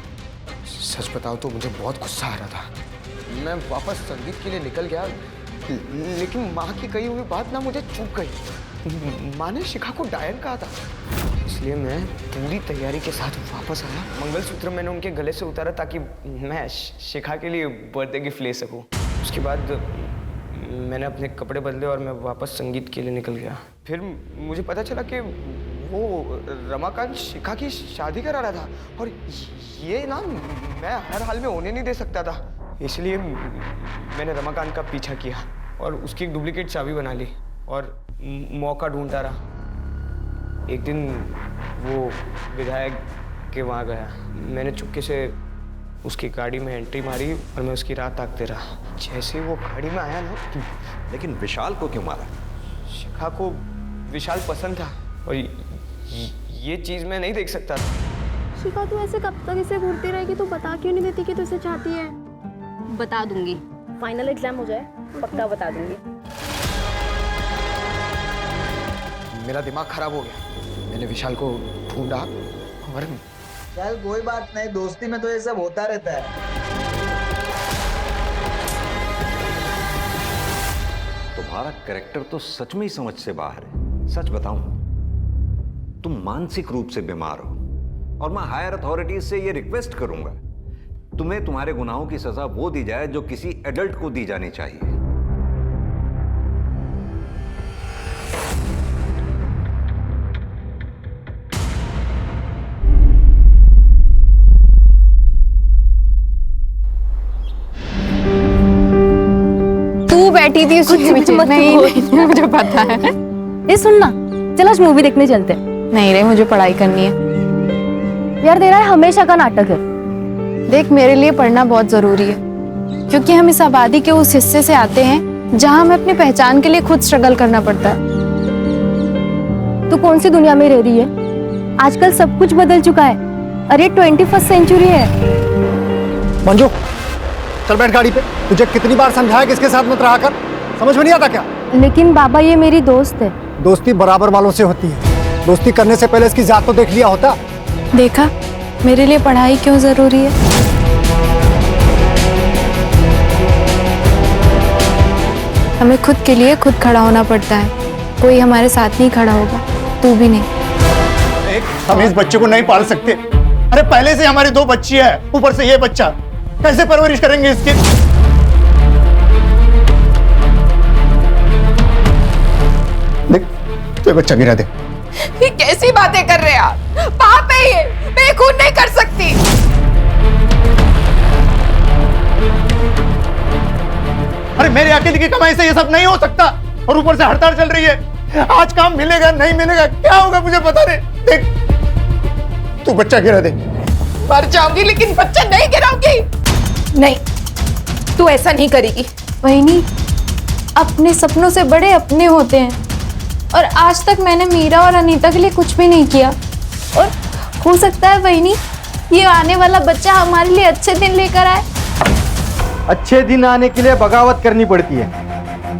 सच बताओ तो मुझे बहुत गुस्सा आ रहा था। मैं वापस संगीत के लिए निकल गया, लेकिन माँ की कही हुई बात ना मुझे चूक गई। माँ ने शिखा को डायन कहा था, इसलिए मैं पूरी तैयारी के साथ वापस आया। मंगलसूत्र मैंने उनके गले से उतारा ताकि मैं शिखा के लिए बर्थडे गिफ्ट ले सकूं। उसके बाद मैंने अपने कपड़े बदले और मैं वापस संगीत के लिए निकल गया। फिर मुझे पता चला कि वो रमाकांत शिखा की शादी करा रहा था और ये ना मैं हर हाल में होने नहीं दे सकता था। इसलिए मैंने रमाकांत का पीछा किया और उसकी एक डुप्लीकेट चाबी बना ली और मौका ढूंढता रहा। एक दिन वो विधायक के वहाँ गया। मैंने चुपके से उसकी गाड़ी में एंट्री मारी और मैं उसकी राह ताकते रहा। जैसे वो गाड़ी में आया ना। लेकिन विशाल को क्यों मारा? शिखा को विशाल पसंद था और ये चीज़ मैं नहीं देख सकता था। शिखा, तू ऐसे कब तक इसे घूरती रहेगी? तू बता क्यों नहीं देती कि तू इसे चाहती है? बता दूंगी, फाइनल एग्जाम हो जाए पक्का बता दूंगी। मेरा दिमाग खराब हो गया। मैंने विशाल को ढूंढा और चल कोई बात नहीं, दोस्ती में तो ये सब होता रहता है। तुम्हारा कैरेक्टर तो सच में ही समझ से बाहर है। सच बताऊं, तुम मानसिक रूप से बीमार हो और मैं हायर अथॉरिटीज से ये रिक्वेस्ट करूंगा, तुम्हें तुम्हारे गुनाहों की सजा वो दी जाए जो किसी एडल्ट को दी जानी चाहिए। तू बैठी थी कुछ मत नहीं, मुझे पता है। ये सुनना, चल आज मूवी देखने चलते हैं। नहीं रे, मुझे पढ़ाई करनी है यार। तेरा हमेशा का नाटक है। देख, मेरे लिए पढ़ना बहुत जरूरी है क्योंकि हम इस आबादी के उस हिस्से से आते हैं जहां हमें अपनी पहचान के लिए खुद स्ट्रगल करना पड़ता है। तू कौन सी दुनिया में रह रही है? आजकल सब कुछ बदल चुका है। अरे 21st सेंचुरी है। मंजू, चल बैठ गाड़ी पे। तुझे कितनी बार समझाया कि इसके साथ मत रहा कर, समझ में नहीं आता क्या? लेकिन बाबा, ये मेरी दोस्त है। दोस्ती बराबर वालों से होती है। दोस्ती करने से पहले इसकी जात तो देख लिया होता। देखा मेरे लिए पढ़ाई क्यों जरूरी है। हमें खुद के लिए खुद खड़ा होना पड़ता है। कोई हमारे साथ नहीं खड़ा होगा, तू भी नहीं। हम इस बच्चे को नहीं पाल सकते। अरे पहले से हमारी 2 बच्ची है, ऊपर से ये बच्चा, कैसे परवरिश करेंगे इसकी? देख, तो बच्चा गिरा दे। ये कैसी बातें कर रहे हैं आप? पाप है ये, मैं खून नहीं कर सकती। अरे मेरे अकेले की कमाई से ये सब नहीं हो सकता, और ऊपर से हड़ताल चल रही है। आज काम मिलेगा नहीं मिलेगा क्या होगा मुझे पता नहीं। देख तू बच्चा गिरा दे। मर जाऊंगी लेकिन बच्चा नहीं गिराऊंगी। नहीं, तू ऐसा नहीं करेगी। वहीनी, अपने सपनों से बड़े अपने होते हैं, और आज तक मैंने मीरा और अनीता के लिए कुछ भी नहीं किया। और हो सकता है वहीनी ये आने वाला बच्चा हमारे लिए अच्छे दिन लेकर आए। अच्छे दिन आने के लिए बगावत करनी पड़ती है,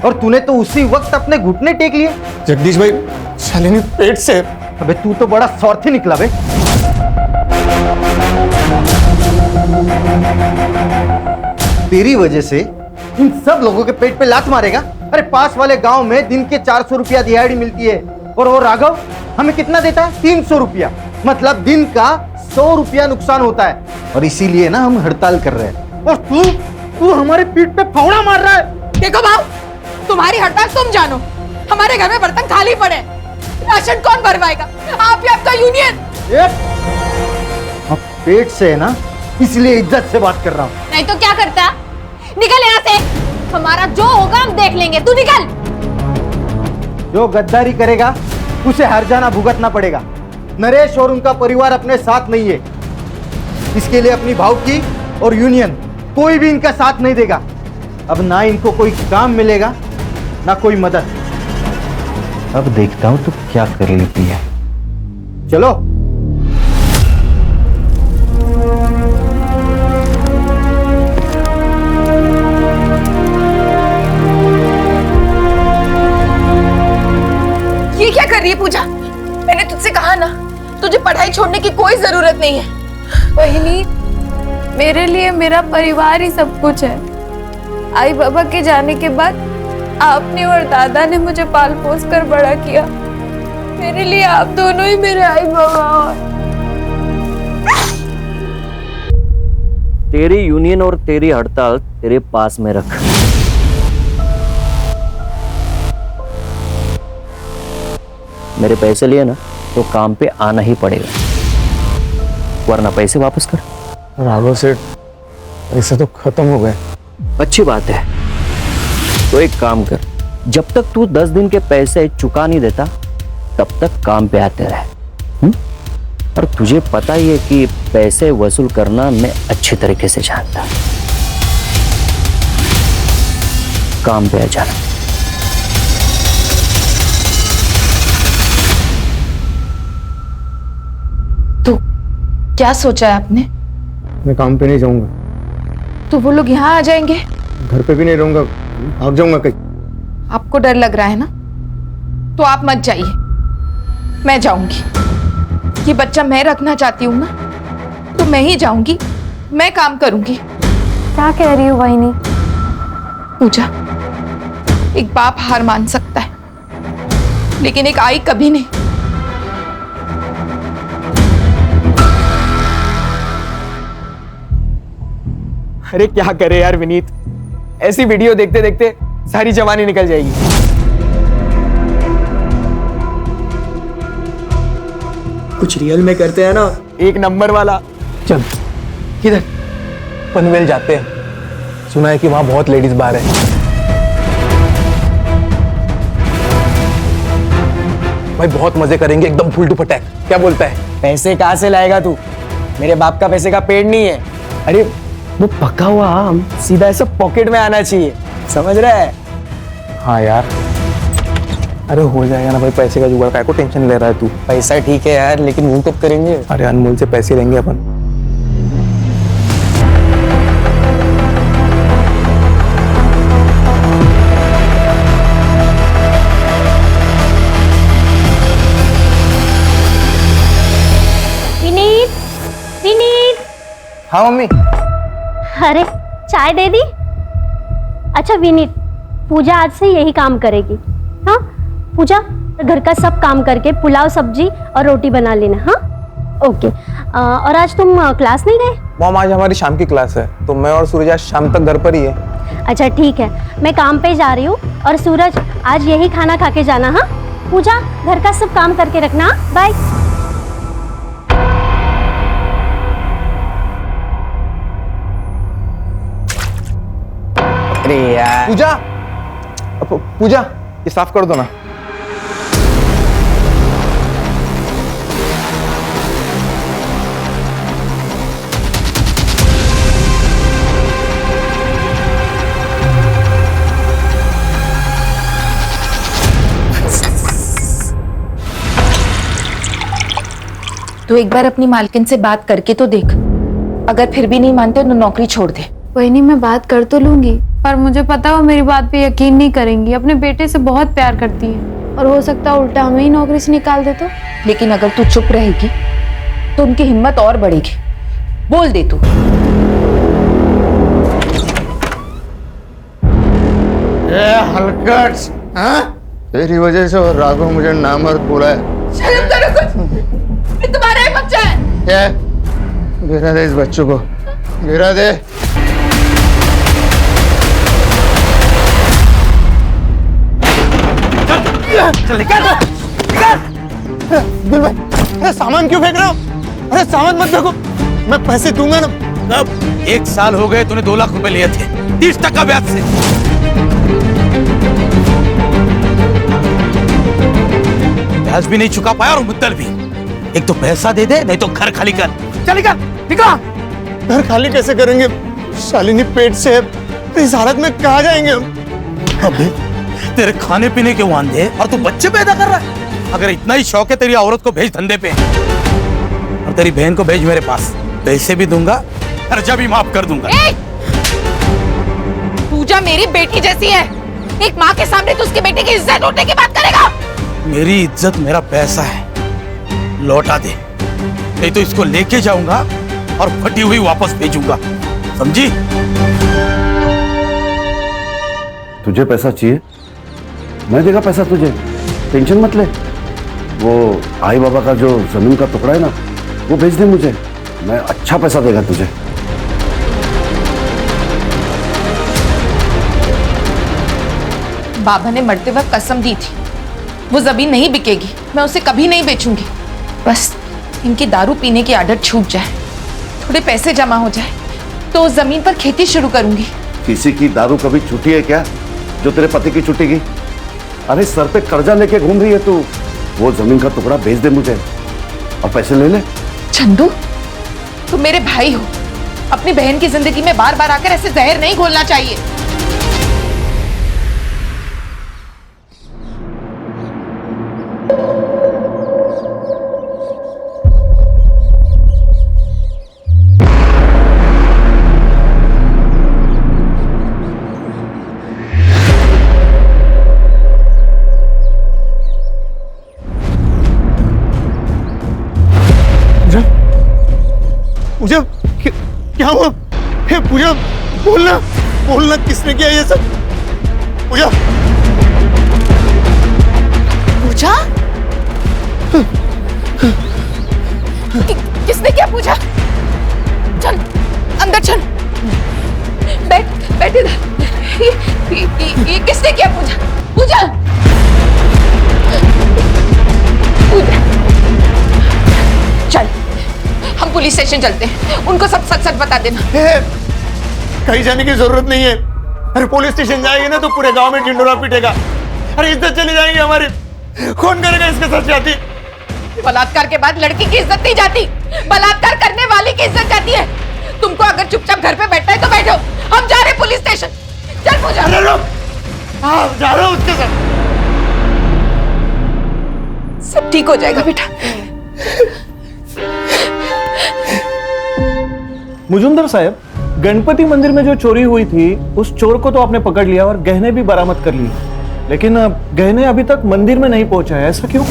और तूने तो उसी वक्त अपने घुटने टेक लिए। जगदीश भाई, शालिनी पेट से। अबे तू तो बड़ा स्वार्थी निकला बे। तेरी वजह से इन सब लोगों के पेट पे लात मारेगा। अरे पास वाले गांव में दिन के 400 रुपया दिहाड़ी मिलती है, और वो राघव हमें कितना देता है? 300 रुपया। मतलब दिन का 100 रुपया नुकसान होता है, और इसीलिए ना हम हड़ताल कर रहे हैं। और तू हमारे पीठ पे फावड़ा मार रहा है। देखो भाव, तुम्हारी हड़ताल तुम जानो, हमारे घर में बर्तन खाली पड़े, राशन कौन भरवाएगा? आप ही आपका यूनियन। अब पेट से है ना, इसलिए इज्जत से बात कर रहा हूँ। नहीं तो क्या करता? निकल यहाँ से, हमारा जो होगा हम देख लेंगे। तू निकल। जो गद्दारी करेगा उसे हर्जाना भुगतना पड़ेगा। नरेश और उनका परिवार अपने साथ नहीं है, इसके लिए अपनी भावकी और यूनियन कोई भी इनका साथ नहीं देगा। अब ना इनको कोई काम मिलेगा ना कोई मदद। अब देखता हूं तो क्या कर लेती है। चलो। ये क्या कर रही है पूजा? मैंने तुझसे कहा ना, तुझे पढ़ाई छोड़ने की कोई जरूरत नहीं है। वहीनी, मेरे लिए मेरा परिवार ही सब कुछ है। आई बाबा के जाने के बाद आपने और दादा ने मुझे पाल पोस कर बड़ा किया। मेरे लिए आप दोनों ही मेरे आई बाबा हो। तेरी यूनियन और तेरी हड़ताल तेरे पास में रख। मेरे पैसे लिए ना तो काम पे आना ही पड़ेगा, वरना पैसे वापस कर। राघव सेठ, पैसे तो खत्म हो गए। अच्छी बात है, तो एक काम कर, जब तक तू 10 दिन के पैसे चुका नहीं देता तब तक काम पे आते रहे। और तुझे पता ही है कि पैसे वसूल करना मैं अच्छे तरीके से जानता। काम पे आ जाना। तो क्या सोचा है आपने? मैं काम पे नहीं जाऊंगा। तो वो लोग यहाँ आ जाएंगे? घर पे भी नहीं रहूंगा, भाग जाऊंगा कहीं। आपको डर लग रहा है ना, तो आप मत जाइए, मैं जाऊंगी। ये बच्चा मैं रखना चाहती हूँ ना, तो मैं ही जाऊंगी, मैं काम करूंगी। क्या कह रही हो वाहिनी? पूजा, एक बाप हार मान सकता है, लेकिन एक आई कभी नहीं। अरे क्या करे यार विनीत, ऐसी वीडियो देखते देखते सारी जवानी निकल जाएगी। कुछ रियल में करते हैं ना, एक नंबर वाला। चल किधर? पनवेल जाते हैं, सुना है कि वहां बहुत लेडीज बार है। भाई बहुत मजे करेंगे, एकदम फुल टू पटैक। क्या बोलता है? पैसे कहाँ से लाएगा तू? मेरे बाप का पैसे का पेड़ नहीं है। अरे वो पका हुआ आम सीधा ऐसा पॉकेट में आना चाहिए, समझ रहा है? हाँ यार, अरे हो जाएगा ना भाई, पैसे का जुगाड़। काय को टेंशन ले रहा है तू? पैसा ठीक है यार, लेकिन वो कब करेंगे? अरे अनमोल से पैसे लेंगे अपन। विनीत, विनीत। हाँ मम्मी। अरे चाय दे दी? अच्छा विनीत, पूजा आज से यही काम करेगी। हाँ पूजा, घर का सब काम करके पुलाव सब्जी और रोटी बना लेना। हाँ ओके। और आज तुम क्लास नहीं गए? मॉम आज हमारी शाम की क्लास है, तो मैं और सूरज आज शाम तक घर पर ही है। अच्छा ठीक है, मैं काम पे जा रही हूँ, और सूरज आज यही खाना खा के जाना। हाँ पूजा, घर का सब काम करके रखना। बाय। अरे यार पूजा, पूजा ये साफ कर दो ना। तो एक बार अपनी मालकिन से बात करके तो देख, अगर फिर भी नहीं मानते तो नौकरी छोड़ दे। वही नहीं, मैं बात कर तो लूंगी, पर मुझे पता है वो मेरी बात पे यकीन नहीं करेंगी। अपने बेटे से बहुत प्यार करती हैं और हो सकता है उल्टा हमें ही नौकरी से निकाल दे तो। लेकिन अगर तू चुप रहेगी तो उनकी हिम्मत और बढ़ेगी। बोल दे तू। हलकट, हाँ? तेरी वजह से और राघव मुझे नामर्द बोला है। शर्म करो कुछ, ये तुम्हारा ही बच्चा है। क्या? गिरा दे इस बच्चों को, गिरा दे। चल निकाल, दिल भाई, अरे सामान क्यों फेंक रहे हो? अरे सामान मत फेंको, मैं पैसे दूंगा ना। अब 1 साल हो गए, तूने 2 लाख रुपए लिए थे 30% ब्याज से। ब्याज भी नहीं चुका पाया और मुद्दल भी। एक तो पैसा दे दे, नहीं तो घर खाली कर। चल निकल, निकल। घर खाली कैसे करेंगे? शालिनी पेट से है, इस हालत में कहाँ जाएंगे हम? अबे तेरे खाने पीने के वांदे और तू बच्चे पैदा कर रहा है। अगर इतना ही शौक है तेरी औरत को भेज धंधे पे, और तेरी बहन को भेज मेरे पास, पैसे भी दूंगा, खर्चा भी माफ कर दूंगा। पूजा मेरी बेटी जैसी है, एक माँ के सामने तो उसके बेटे की इज्जत लूटने की बात करेगा। मेरी इज्जत मेरा पैसा है, लौटा दे, नहीं तो इसको लेके जाऊंगा और फटी हुई वापस भेजूंगा, समझी? तुझे पैसा चाहिए, मैं देगा पैसा तुझे, टेंशन मत ले। वो आई बाबा का जो जमीन का टुकड़ा है ना, वो भेज दे मुझे, मैं अच्छा पैसा देगा तुझे। बाबा ने मरते वक्त कसम दी थी, वो जमीन नहीं बिकेगी, मैं उसे कभी नहीं बेचूंगी। बस इनकी दारू पीने की आदत छूट जाए, थोड़े पैसे जमा हो जाए तो उस जमीन पर खेती शुरू करूंगी। किसी की दारू कभी छूटी है क्या जो तेरे पति की छूटेगी? अरे सर पे कर्जा लेके घूम रही है तू, वो जमीन का टुकड़ा भेज दे मुझे और पैसे ले ले। चंदू, तुम मेरे भाई हो, अपनी बहन की जिंदगी में बार बार आकर ऐसे जहर नहीं घोलना चाहिए। पूजा, क्या हुआ? हे पूजा, बोलना, बोलना, किसने किया ये सब? पूजा, पूजा? किसने क्या पूजा? चल अंदर चल, बैठ इधर। ये किसने क्या पूजा? पूजा, पूजा, चल हम पुलिस स्टेशन चलते हैं, उनको सब सच सच बता देना। कहीं जाने की जरूरत नहीं है। अरे पुलिस स्टेशन जाएंगे ना तो पूरे गांव में ढिंडोरा पीटेगा। अरे इज्जत चली जाएगी हमारी, कौन करेगा इसके साथ जाती? बलात्कार के बाद लड़की की इज्जत नहीं जाती, बलात्कार करने वाले की इज्जत जाती है। तुमको अगर चुपचाप घर पे बैठना है तो बैठो, हम जा रहे पुलिस स्टेशन। चल पूजा। जा रहा हूँ उसके साथ। सब ठीक हो जाएगा बेटा। मुजुमदार साहब, गणपति मंदिर में जो चोरी हुई थी उस चोर को तो आपने पकड़ लिया और गहने भी बरामद कर लिए, लेकिन गहने अभी तक मंदिर में नहीं पहुंचा है, ऐसा क्यों?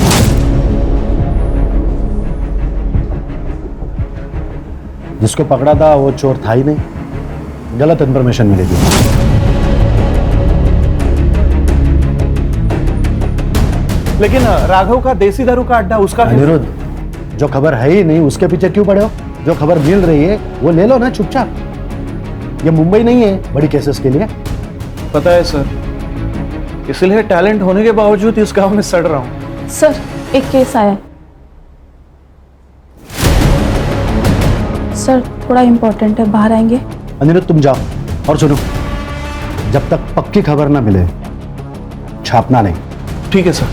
जिसको पकड़ा था वो चोर था ही नहीं, गलत इंफॉर्मेशन मिली थी। लेकिन राघव का देसी दारू का अड्डा, उसका अनिरुद्ध, जो खबर है ही नहीं उसके पीछे क्यों पड़े हो? जो खबर मिल रही है वो ले लो ना चुपचाप। ये मुंबई नहीं है बड़ी केसेस के लिए। पता है सर, इसलिए टैलेंट होने के बावजूद इस गांव में सड़ रहा हूं। सर एक केस आया है सर, थोड़ा इम्पोर्टेंट है, बाहर आएंगे? अनिरुद्ध तुम जाओ। और सुनो, जब तक पक्की खबर ना मिले छापना नहीं। ठीक है सर।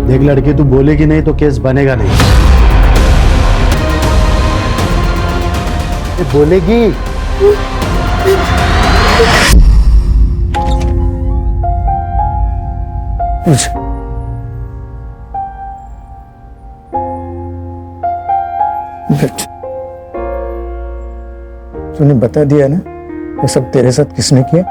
देख लड़की, तू बोलेगी नहीं तो केस बनेगा नहीं। ये बोलेगी। तूने बता दिया ना ये सब तेरे साथ किसने किया?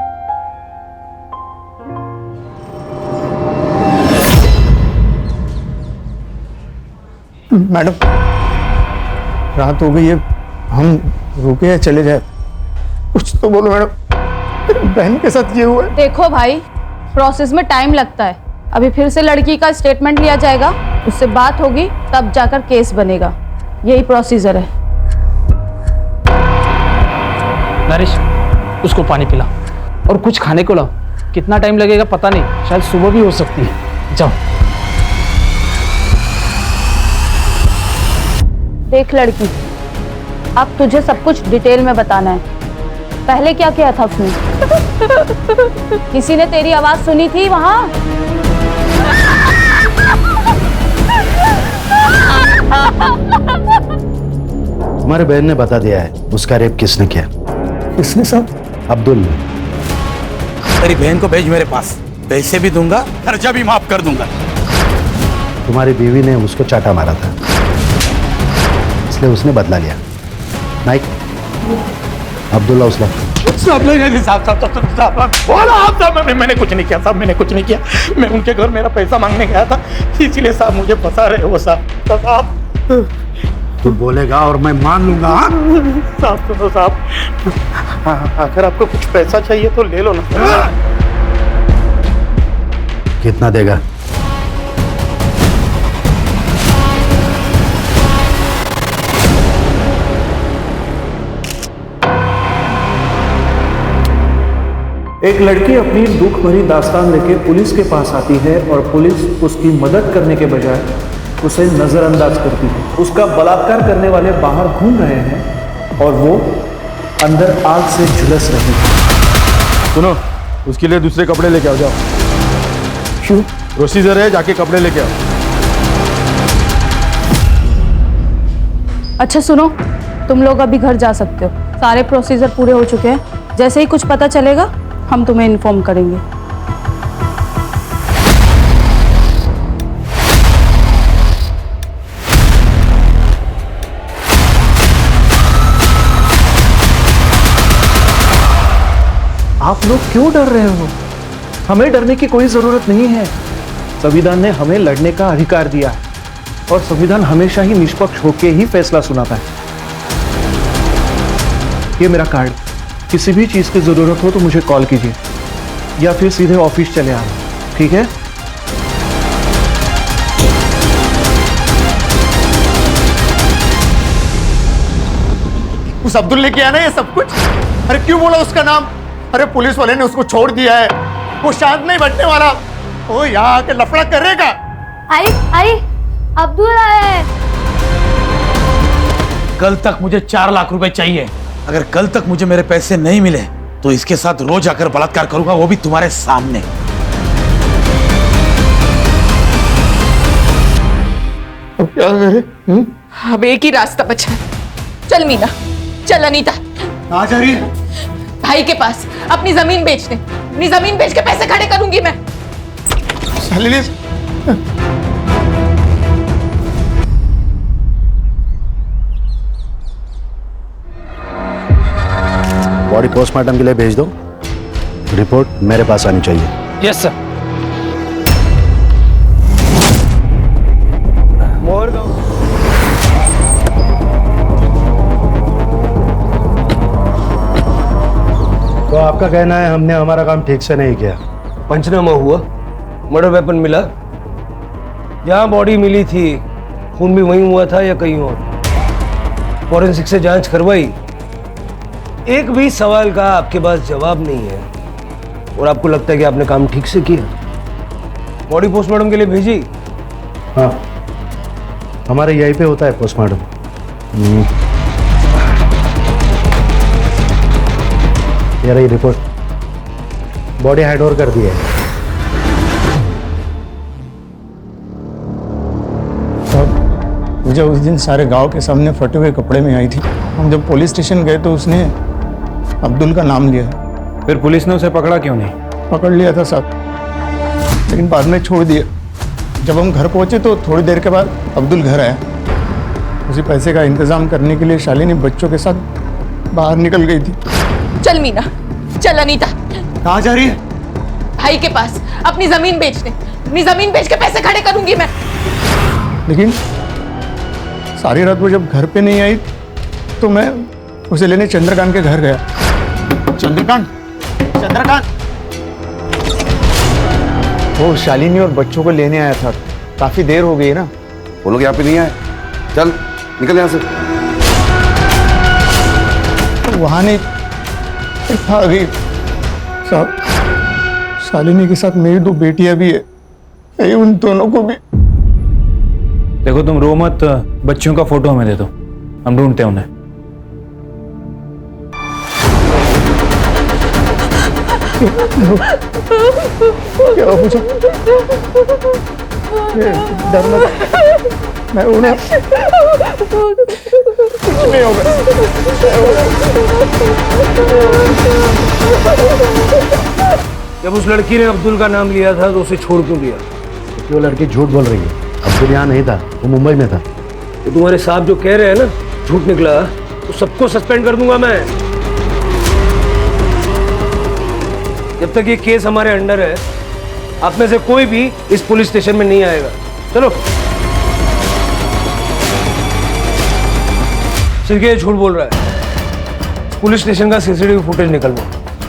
मैडम, रात हो गई है, हम रुके या चले जाए? कुछ तो बोलो मैडम, बहन के साथ ये हुआ है। देखो भाई, प्रोसेस में टाइम लगता है। अभी फिर से लड़की का स्टेटमेंट लिया जाएगा, उससे बात होगी, तब जाकर केस बनेगा। यही प्रोसीजर है। नरेश, उसको पानी पिला और कुछ खाने को लाओ। कितना टाइम लगेगा पता नहीं, शायद सुबह भी हो सकती है। जाओ। देख लड़की, अब तुझे सब कुछ डिटेल में बताना है। पहले क्या किया था उसने? किसी ने तेरी आवाज सुनी थी वहां? तुम्हारे बहन ने बता दिया है उसका रेप किसने किया। किसने साहब? अब्दुल ने। तेरी बहन को भेज मेरे पास, पैसे भी दूंगा, खर्चा भी माफ कर दूंगा। तुम्हारी बीवी ने उसको चाटा मारा था, इसलिए उसने बदला लिया। नाइक, अब्दुल्ला उसला। मैंने कुछ नहीं किया साहब, मैंने कुछ नहीं किया। मैं उनके घर मेरा पैसा मांगने गया था, इसीलिए साहब मुझे फंसा रहे हो साहब। तू बोलेगा और मैं मान लूंगा। साहब सुनो साहब, अगर आपको कुछ पैसा चाहिए तो ले लो ना। कितना देगा? एक लड़की अपनी दुख भरी दास्तान लेके पुलिस के पास आती है और पुलिस उसकी मदद करने के बजाय उसे नजरअंदाज करती है। उसका बलात्कार करने वाले बाहर घूम रहे हैं और वो अंदर आग से झुलस रहे हैं। सुनो, उसके लिए दूसरे कपड़े लेके आओ। जाओ। क्यों? प्रोसीजर है, जाके कपड़े लेके आओ। अच्छा सुनो, तुम लोग अभी घर जा सकते हो। सारे प्रोसीजर पूरे हो चुके हैं। जैसे ही कुछ पता चलेगा हम तुम्हें इन्फॉर्म करेंगे। आप लोग क्यों डर रहे हो? हमें डरने की कोई जरूरत नहीं है। संविधान ने हमें लड़ने का अधिकार दिया है और संविधान हमेशा ही निष्पक्ष होकर ही फैसला सुनाता है। ये मेरा कार्ड, किसी भी चीज की जरूरत हो तो मुझे कॉल कीजिए या फिर सीधे ऑफिस चले आए, ठीक है? उस अब्दुल ने किया ना ये सब कुछ? अरे क्यों बोला उसका नाम? अरे पुलिस वाले ने उसको छोड़ दिया है, वो शांत नहीं बैठने वाला। वो यहाँ आके लफड़ा करेगा। आई अब्दुल आए। कल तक मुझे 4 लाख रुपए चाहिए। अगर कल तक मुझे मेरे पैसे नहीं मिले तो इसके साथ रोज आकर बलात्कार करूंगा, वो भी तुम्हारे सामने। अब क्या करें? अब एक ही रास्ता बचा है। चल मीना, चल अनीता। कहाँ जा रही है? भाई के पास अपनी जमीन बेचने। अपनी जमीन बेच के पैसे खड़े करूंगी मैं। बॉडी पोस्टमार्टम के लिए भेज दो। रिपोर्ट मेरे पास आनी चाहिए। Yes sir. तो आपका कहना है हमने हमारा काम ठीक से नहीं किया? पंचनामा हुआ, मर्डर वेपन मिला, जहां बॉडी मिली थी खून भी वहीं हुआ था या कहीं और। फॉरेंसिक से जांच करवाई, एक भी सवाल का आपके पास जवाब नहीं है। और आपको लगता है कि आपने काम ठीक से किया। बॉडी पोस्टमार्टम के लिए भेजी? हाँ, हमारे यहीं पे होता है पोस्टमार्टम। ये रही रिपोर्ट, बॉडी हैंड ओवर कर दी है। पूजा उस दिन सारे गांव के सामने फटे हुए कपड़े में आई थी। हम जब पुलिस स्टेशन गए तो उसने अब्दुल का नाम लिया। फिर पुलिस ने उसे पकड़ा क्यों नहीं? पकड़ लिया था साहब, लेकिन बाद में छोड़ दिया। जब हम घर पहुंचे तो थोड़ी देर के बाद अब्दुल घर आया। उसी पैसे का इंतजाम करने के लिए शालिनी बच्चों के साथ बाहर निकल गई थी। चल मीना, चल अनीता। कहाँ जा रही है? भाई के पास, अपनी जमीन बेचने। अपनी जमीन बेच के पैसे खड़े करूंगी मैं। लेकिन सारी रात वो जब घर पे नहीं आई तो मैं उसे लेने चंद्रकांत के घर गया। चंद्रकांत, चंद्रकांत, वो शालिनी और बच्चों को लेने आया था। काफी देर हो गई ना। वो लोग यहाँ पे नहीं आए। चल निकल यहाँ से। वहां नहीं आ गई साहब। शालिनी के साथ मेरी 2 बेटियां भी है। कहीं उन दोनों को भी। देखो तुम रो मत, बच्चों का फोटो हमें दे दो, हम ढूंढते हैं उन्हें। क्या हो मुझे? डरना, मैं उन्हें कुछ नहीं होगा। जब उस लड़की ने अब्दुल का नाम लिया था तो उसे छोड़ क्यों दिया? वो लड़की झूठ बोल रही है। अब्दुल यहाँ नहीं था, वो मुंबई में था। तो तुम्हारे साहब जो कह रहे हैं ना झूठ निकला, तो सबको सस्पेंड कर दूंगा मैं। जब तक ये केस हमारे अंडर है, आप में से कोई भी इस पुलिस स्टेशन में नहीं आएगा। चलो। सिर्फ ये झूठ बोल रहा है। पुलिस स्टेशन का सीसीटीवी फुटेज निकलवा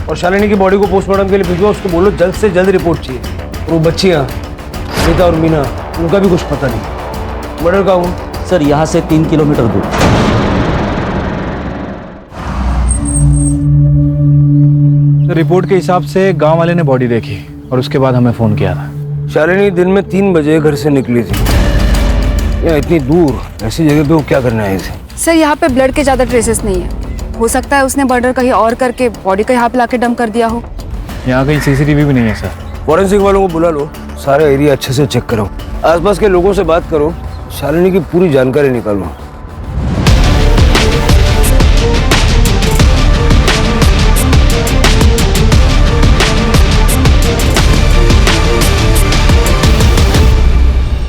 और शालिनी की बॉडी को पोस्टमार्टम के लिए भिजवा। उसको बोलो जल्द से जल्द रिपोर्ट चाहिए। और वो बच्चियां अनीता और मीना, उनका भी कुछ पता नहीं। मर्डर कहाँ हुआ? सर यहाँ से 3 किलोमीटर दूर। रिपोर्ट के हिसाब से गांव वाले ने बॉडी देखी और उसके बाद हमें फोन किया था। शालिनी दिन में 3 बजे घर से निकली थी। यहाँ इतनी दूर ऐसी जगह पे वो क्या करने आई थी? सर यहाँ पे ब्लड के ज्यादा ट्रेसेस नहीं है। हो सकता है उसने मर्डर कहीं और करके बॉडी को यहाँ पे लाके डंप कर दिया हो। यहाँ कहीं सीसीटीवी भी नहीं है सर। फॉरेंसिक वालों को बुला लो, सारा एरिया अच्छे से चेक करो, आसपास के लोगों से बात करो, शालिनी की पूरी जानकारी निकालो।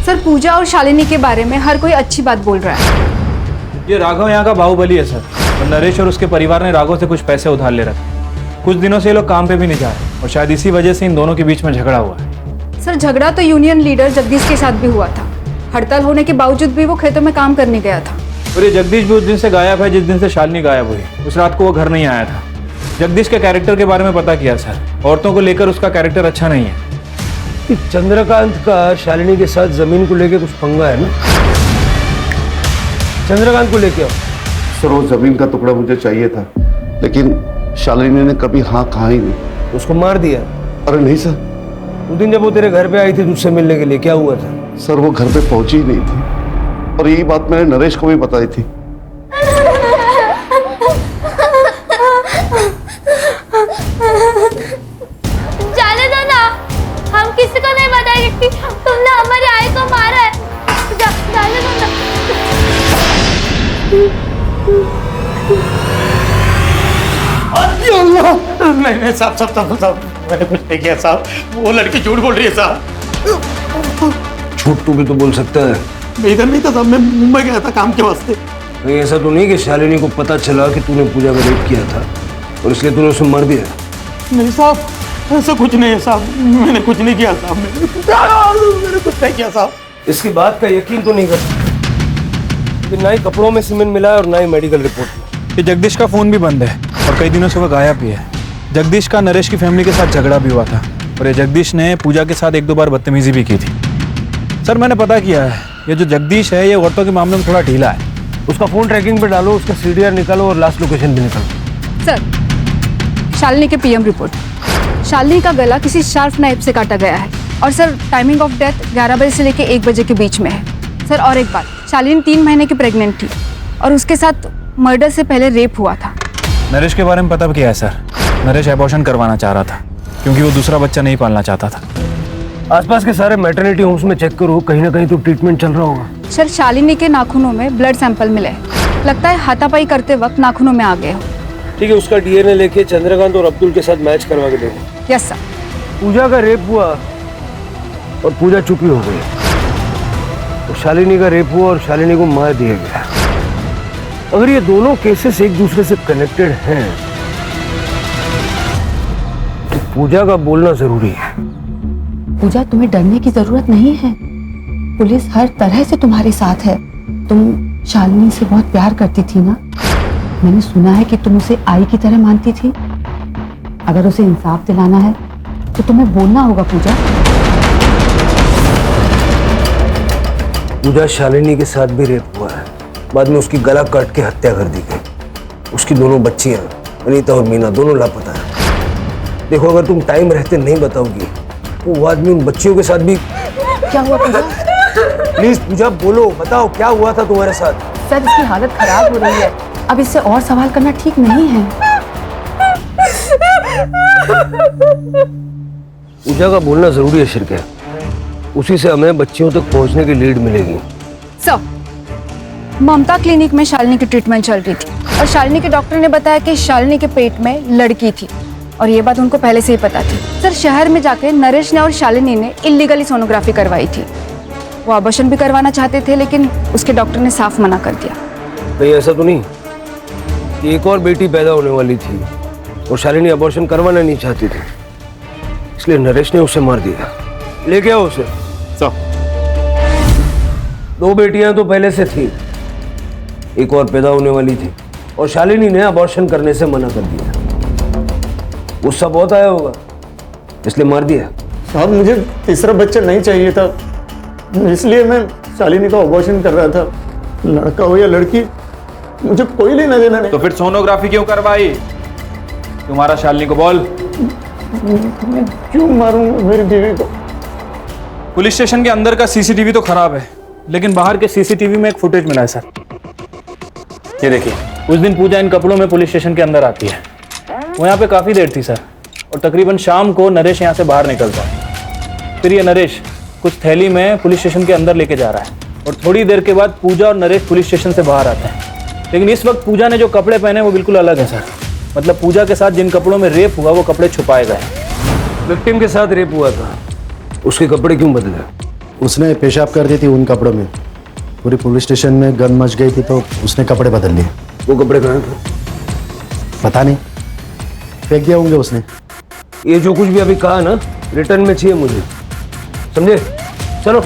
सर पूजा और शालिनी के बारे में हर कोई अच्छी बात बोल रहा है। ये राघव यहाँ का बाहुबली है सर, और नरेश और उसके परिवार ने राघव से कुछ पैसे उधार ले रखे। कुछ दिनों से ये लोग काम पे भी नहीं जा रहे और शायद इसी वजह से इन दोनों के बीच में झगड़ा हुआ है। सर झगड़ा तो यूनियन लीडर जगदीश के साथ भी हुआ था। हड़ताल होने के बावजूद भी वो खेतों में काम करने गया था। और ये जगदीश भी उस दिन से गायब है जिस दिन से शालिनी गायब हुई। उस रात को वो घर नहीं आया था। जगदीश के कैरेक्टर के बारे में पता किया सर, औरतों को लेकर उसका कैरेक्टर अच्छा नहीं है। चंद्रकांत का शालिनी के साथ जमीन को लेके कुछ पंगा है ना? चंद्रकांत को लेके आओ। सर वो जमीन का टुकड़ा मुझे चाहिए था, लेकिन शालिनी ने कभी हाँ कहा ही नहीं। उसको मार दिया? अरे नहीं सर। उस दिन जब वो तेरे घर पे आई थी तुझसे मिलने के लिए, क्या हुआ था? सर वो घर पे पहुंची ही नहीं थी और यही बात मैंने नरेश को भी बताई थी। जाने दो ना, हम किसी को नहीं बताएंगे कि तुमने हमारी आई को मारा है। जाने दो ना। नहीं साहब, मैंने कुछ नहीं किया साहब। वो लड़की झूठ बोल रही है साहब। झूठ तू भी तो बोल सकता है। मैं इधर नहीं था साहब, मैं मुंबई गया था काम के वास्ते। कहीं ऐसा तो नहीं कि शालिनी को पता चला कि तूने पूजा का रेप किया था और इसलिए तूने उसे मार दिया? नहीं साहब, ऐसा कुछ नहीं है साहब। मैंने कुछ नहीं किया साहब। मैंने कुछ नहीं किया साहब। इसकी बात का यकीन तो नहीं कर सकता। ना ही कपड़ों में सीमेंट मिला है और ना ही मेडिकल रिपोर्ट में। ये जगदीश का फोन भी बंद है और कई दिनों से वह गायब भी है। जगदीश का नरेश की फैमिली के साथ झगड़ा भी हुआ था और ये जगदीश ने पूजा के साथ 1-2 बार बदतमीजी भी की थी। सर मैंने पता किया है, ये जो जगदीश है ये औरतों के मामले में थोड़ा ढीला है। उसका फोन ट्रैकिंग पे डालो, उसका सीडीआर निकालो और लास्ट लोकेशन भी निकालो। सर शालिनी के पीएम रिपोर्ट। शालिनी का गला किसी शार्प नाइफ से काटा गया है और सर टाइमिंग ऑफ डेथ 11 बजे से लेकर 1 बजे के बीच में है। सर और एक बात, शालिनी 3 महीने की प्रेग्नेंट थी और उसके साथ मर्डर से पहले रेप हुआ था। नरेश के बारे में पता क्या है सर? नरेश एबॉर्शन करवाना चाह रहा था क्योंकि वो दूसरा बच्चा नहीं पालना चाहता था। आसपास के सारे मैटरनिटी होम्स में चेक करो, कहीं ना कहीं तो ट्रीटमेंट चल रहा होगा। सर शालिनी के नाखूनों में ब्लड सैंपल मिले हैं। लगता है हाथापाई करते वक्त नाखूनों में आ गए हो। ठीक है, उसका डीएनए लेके चंद्रकांत और अब्दुल के साथ मैच करवा के देखो। Yes sir. पूजा का रेप हुआ और पूजा चुपी हो गई, तो शालिनी का रेप हुआ और शालिनी को मार दिया गया। अगर ये दोनों केसेस एक दूसरे से कनेक्टेड हैं तो पूजा का बोलना जरूरी है। पूजा, तुम्हें डरने की जरूरत नहीं है। पुलिस हर तरह से तुम्हारे साथ है। तुम शालिनी से बहुत प्यार करती थी ना? मैंने सुना है कि तुम उसे आई की तरह मानती थी। अगर उसे इंसाफ दिलाना है तो तुम्हें बोलना होगा पूजा। पूजा, शालिनी के साथ भी रेप हुआ है। बाद में उसकी गला काट के हत्या कर दी गई। उसकी दोनों बच्चियां अनीता और मीना दोनों लापता है। देखो, अगर तुम टाइम रहते नहीं बताओगी तो वो आदमी उन बच्चियों के साथ भी। क्या हुआ पूजा? प्लीज पूजा बोलो, बताओ क्या हुआ था तुम्हारे साथ? सर इसकी हालत खराब हो रही है, अब इससे और सवाल करना ठीक नहीं है। पूजा का बोलना जरूरी है शिरके, उसी से हमें बच्चियों तक पहुंचने की लीड मिलेगी। सर, ममता क्लिनिक में शालिनी की ट्रीटमेंट चल रही थी और शालिनी के डॉक्टर ने बताया कि शालिनी के पेट में लड़की थी और ये बात उनको पहले से ही पता थी। सर, शहर में जाके नरेश ने और शालिनी ने इल्लीगली सोनोग्राफी करवाई थी। वो अबॉर्शन भी करवाना चाहते थे लेकिन उसके डॉक्टर ने साफ मना कर दिया। नहीं, ऐसा तो नहीं कि एक और बेटी पैदा होने वाली थी और शालिनी अबॉर्शन करवाना नहीं चाहती थी, इसलिए नरेश ने उसे मार दिया। लेके आओ उसे। सब 2 बेटियां तो पहले से थी, एक और पैदा होने वाली थी और शालिनी ने अबॉर्शन करने से मना कर दिया। गुस्सा बहुत आया होगा इसलिए मार दिया। साहब, मुझे तीसरा बच्चा नहीं चाहिए था, इसलिए मैं शालिनी का अबॉर्शन कर रहा था। लड़का हो या लड़की, मुझे कोई लेना देना नहीं। तो फिर सोनोग्राफी क्यों करवाई? तुम्हारा शालिनी को बोल। मैं क्यों मारूंगा मेरी बीवी को? पुलिस स्टेशन के अंदर का सीसीटीवी तो खराब है, लेकिन बाहर के सीसीटीवी में एक फुटेज मिला है सर। ये देखिए, उस दिन पूजा इन कपड़ों में पुलिस स्टेशन के अंदर आती है। वो यहाँ पे काफी देर थी सर, और तकरीबन शाम को नरेश यहाँ से बाहर निकलता है। फिर ये नरेश कुछ थैली में पुलिस स्टेशन के अंदर लेके जा रहा है और थोड़ी देर के बाद पूजा और नरेश पुलिस स्टेशन से बाहर आते हैं। लेकिन इस वक्त पूजा ने जो कपड़े पहने वो बिल्कुल अलग है सर। मतलब पूजा के साथ जिन कपड़ों में रेप हुआ वो कपड़े छुपाए गए। विक्टिम के साथ रेप हुआ था, उसके कपड़े क्यों बदले? उसने पेशाब कर दी थी उन कपड़ों में। पूरी पुलिस स्टेशन में गन मच गई थी तो उसने कपड़े बदल लिए। वो कपड़े कहाँ थे? पता नहीं, फेंक दिया होंगे उसने। ये जो कुछ भी अभी कहा ना, रिटर्न में चाहिए मुझे, समझे? चलो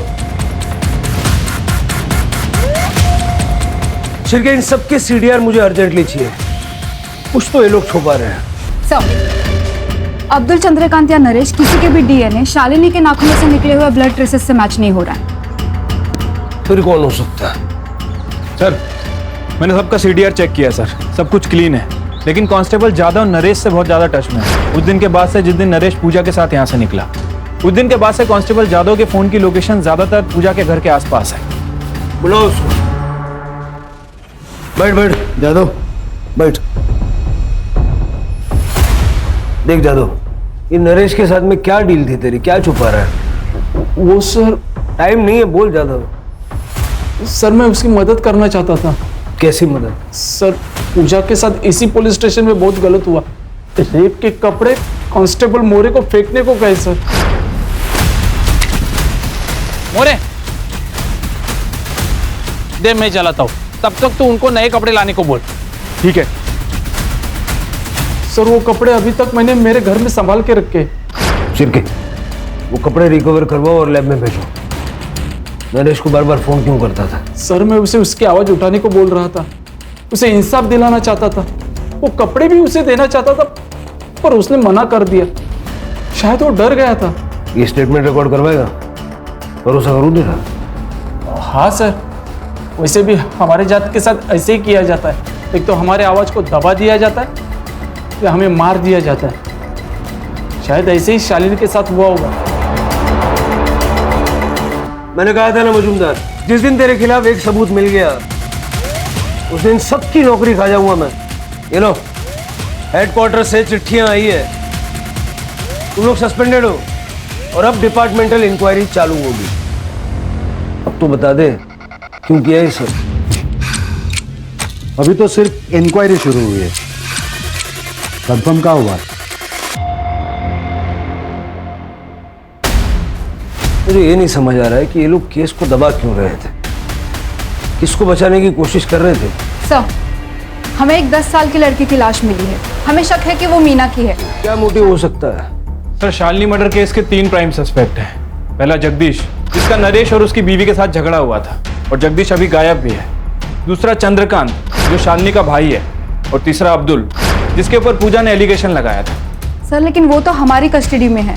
शिरके, इन सबके सीडीआर मुझे अर्जेंटली चाहिए। कुछ तो ये लोग छुपा रहे हैं। सर, अब्दुल, चंद्रकांत या नरेश किसी के भी डीएनए शालिनी के नाखूनों से निकले हुए ब्लड ट्रेसेस से मैच नहीं हो रहा है। फिर कौन हो सकता है? सर, मैंने सबका सीडीआर चेक किया सर, सब कुछ क्लीन है। लेकिन कांस्टेबल जादव नरेश से बहुत ज्यादा टच में है। उस दिन के बाद से, जिस दिन नरेश पूजा के साथ यहाँ से निकला, उस दिन के बाद से कांस्टेबल जादव के फोन की लोकेशन ज्यादातर पूजा के घर के आसपास है। बुलाओ उसको। बैठ बैठ जादव, बैठ। देख जादव, ये नरेश के साथ में क्या डील थी तेरी? क्या छुपा रहा है? वो सर, टाइम नहीं है, बोल जादव। सर, मैं उसकी मदद करना चाहता था। कैसी मदद? सर, पूजा के साथ इसी पुलिस स्टेशन में बहुत गलत हुआ। रेप के कपड़े कांस्टेबल मोरे को फेंकने को कहे सर। मोरे, दे मैं चलाता हूँ, तब तक तू उनको नए कपड़े लाने को बोल। ठीक है सर। वो कपड़े अभी तक मैंने मेरे घर में संभाल के रखे। शिरके, वो कपड़े रिकवर करवाओ और लैब में भेजो। नरेश को बार बार फोन क्यों करता था? सर, मैं उसे उसकी आवाज उठाने को बोल रहा था, उसे इंसाफ दिलाना चाहता था। वो कपड़े भी उसे देना चाहता था पर उसने मना कर दिया। शायद वो डर गया था। ये स्टेटमेंट रिकॉर्ड करवाएगा? भरोसा करूँ तेरा? हाँ सर, वैसे भी हमारे जात के साथ ऐसे ही किया जाता है। एक तो हमारे आवाज को दबा दिया जाता है या हमें मार दिया जाता है। शायद ऐसे ही शालिनी के साथ हुआ होगा। मैंने कहा था ना मजूमदार, जिस दिन तेरे खिलाफ एक सबूत मिल गया उस दिन सबकी नौकरी खा जाऊंगा मैं। ये लो, हेडक्वार्टर से चिट्ठियां आई है, तुम लोग सस्पेंडेड हो और अब डिपार्टमेंटल इंक्वायरी चालू होगी। अब तो बता दे क्यों किया ये सब? अभी तो सिर्फ इंक्वायरी शुरू हुई है, कंफर्म क्या हुआ? मुझे ये नहीं समझ आ रहा है कि ये लोग केस को दबा क्यों रहे थे, किसको बचाने की कोशिश कर रहे थे? सर, हमें एक 10 साल की लड़की की लाश मिली है, हमें शक है कि वो मीना की है। क्या मोटिव हो सकता है? सर, शालिनी मर्डर केस के 3 प्राइम सस्पेक्ट हैं। पहला जगदीश, जिसका नरेश और उसकी बीवी के साथ झगड़ा हुआ था और जगदीश अभी गायब भी है। दूसरा चंद्रकांत, जो शालिनी का भाई है। और तीसरा अब्दुल, जिसके ऊपर पूजा ने एलिगेशन लगाया था। सर, लेकिन वो तो हमारी कस्टडी में है,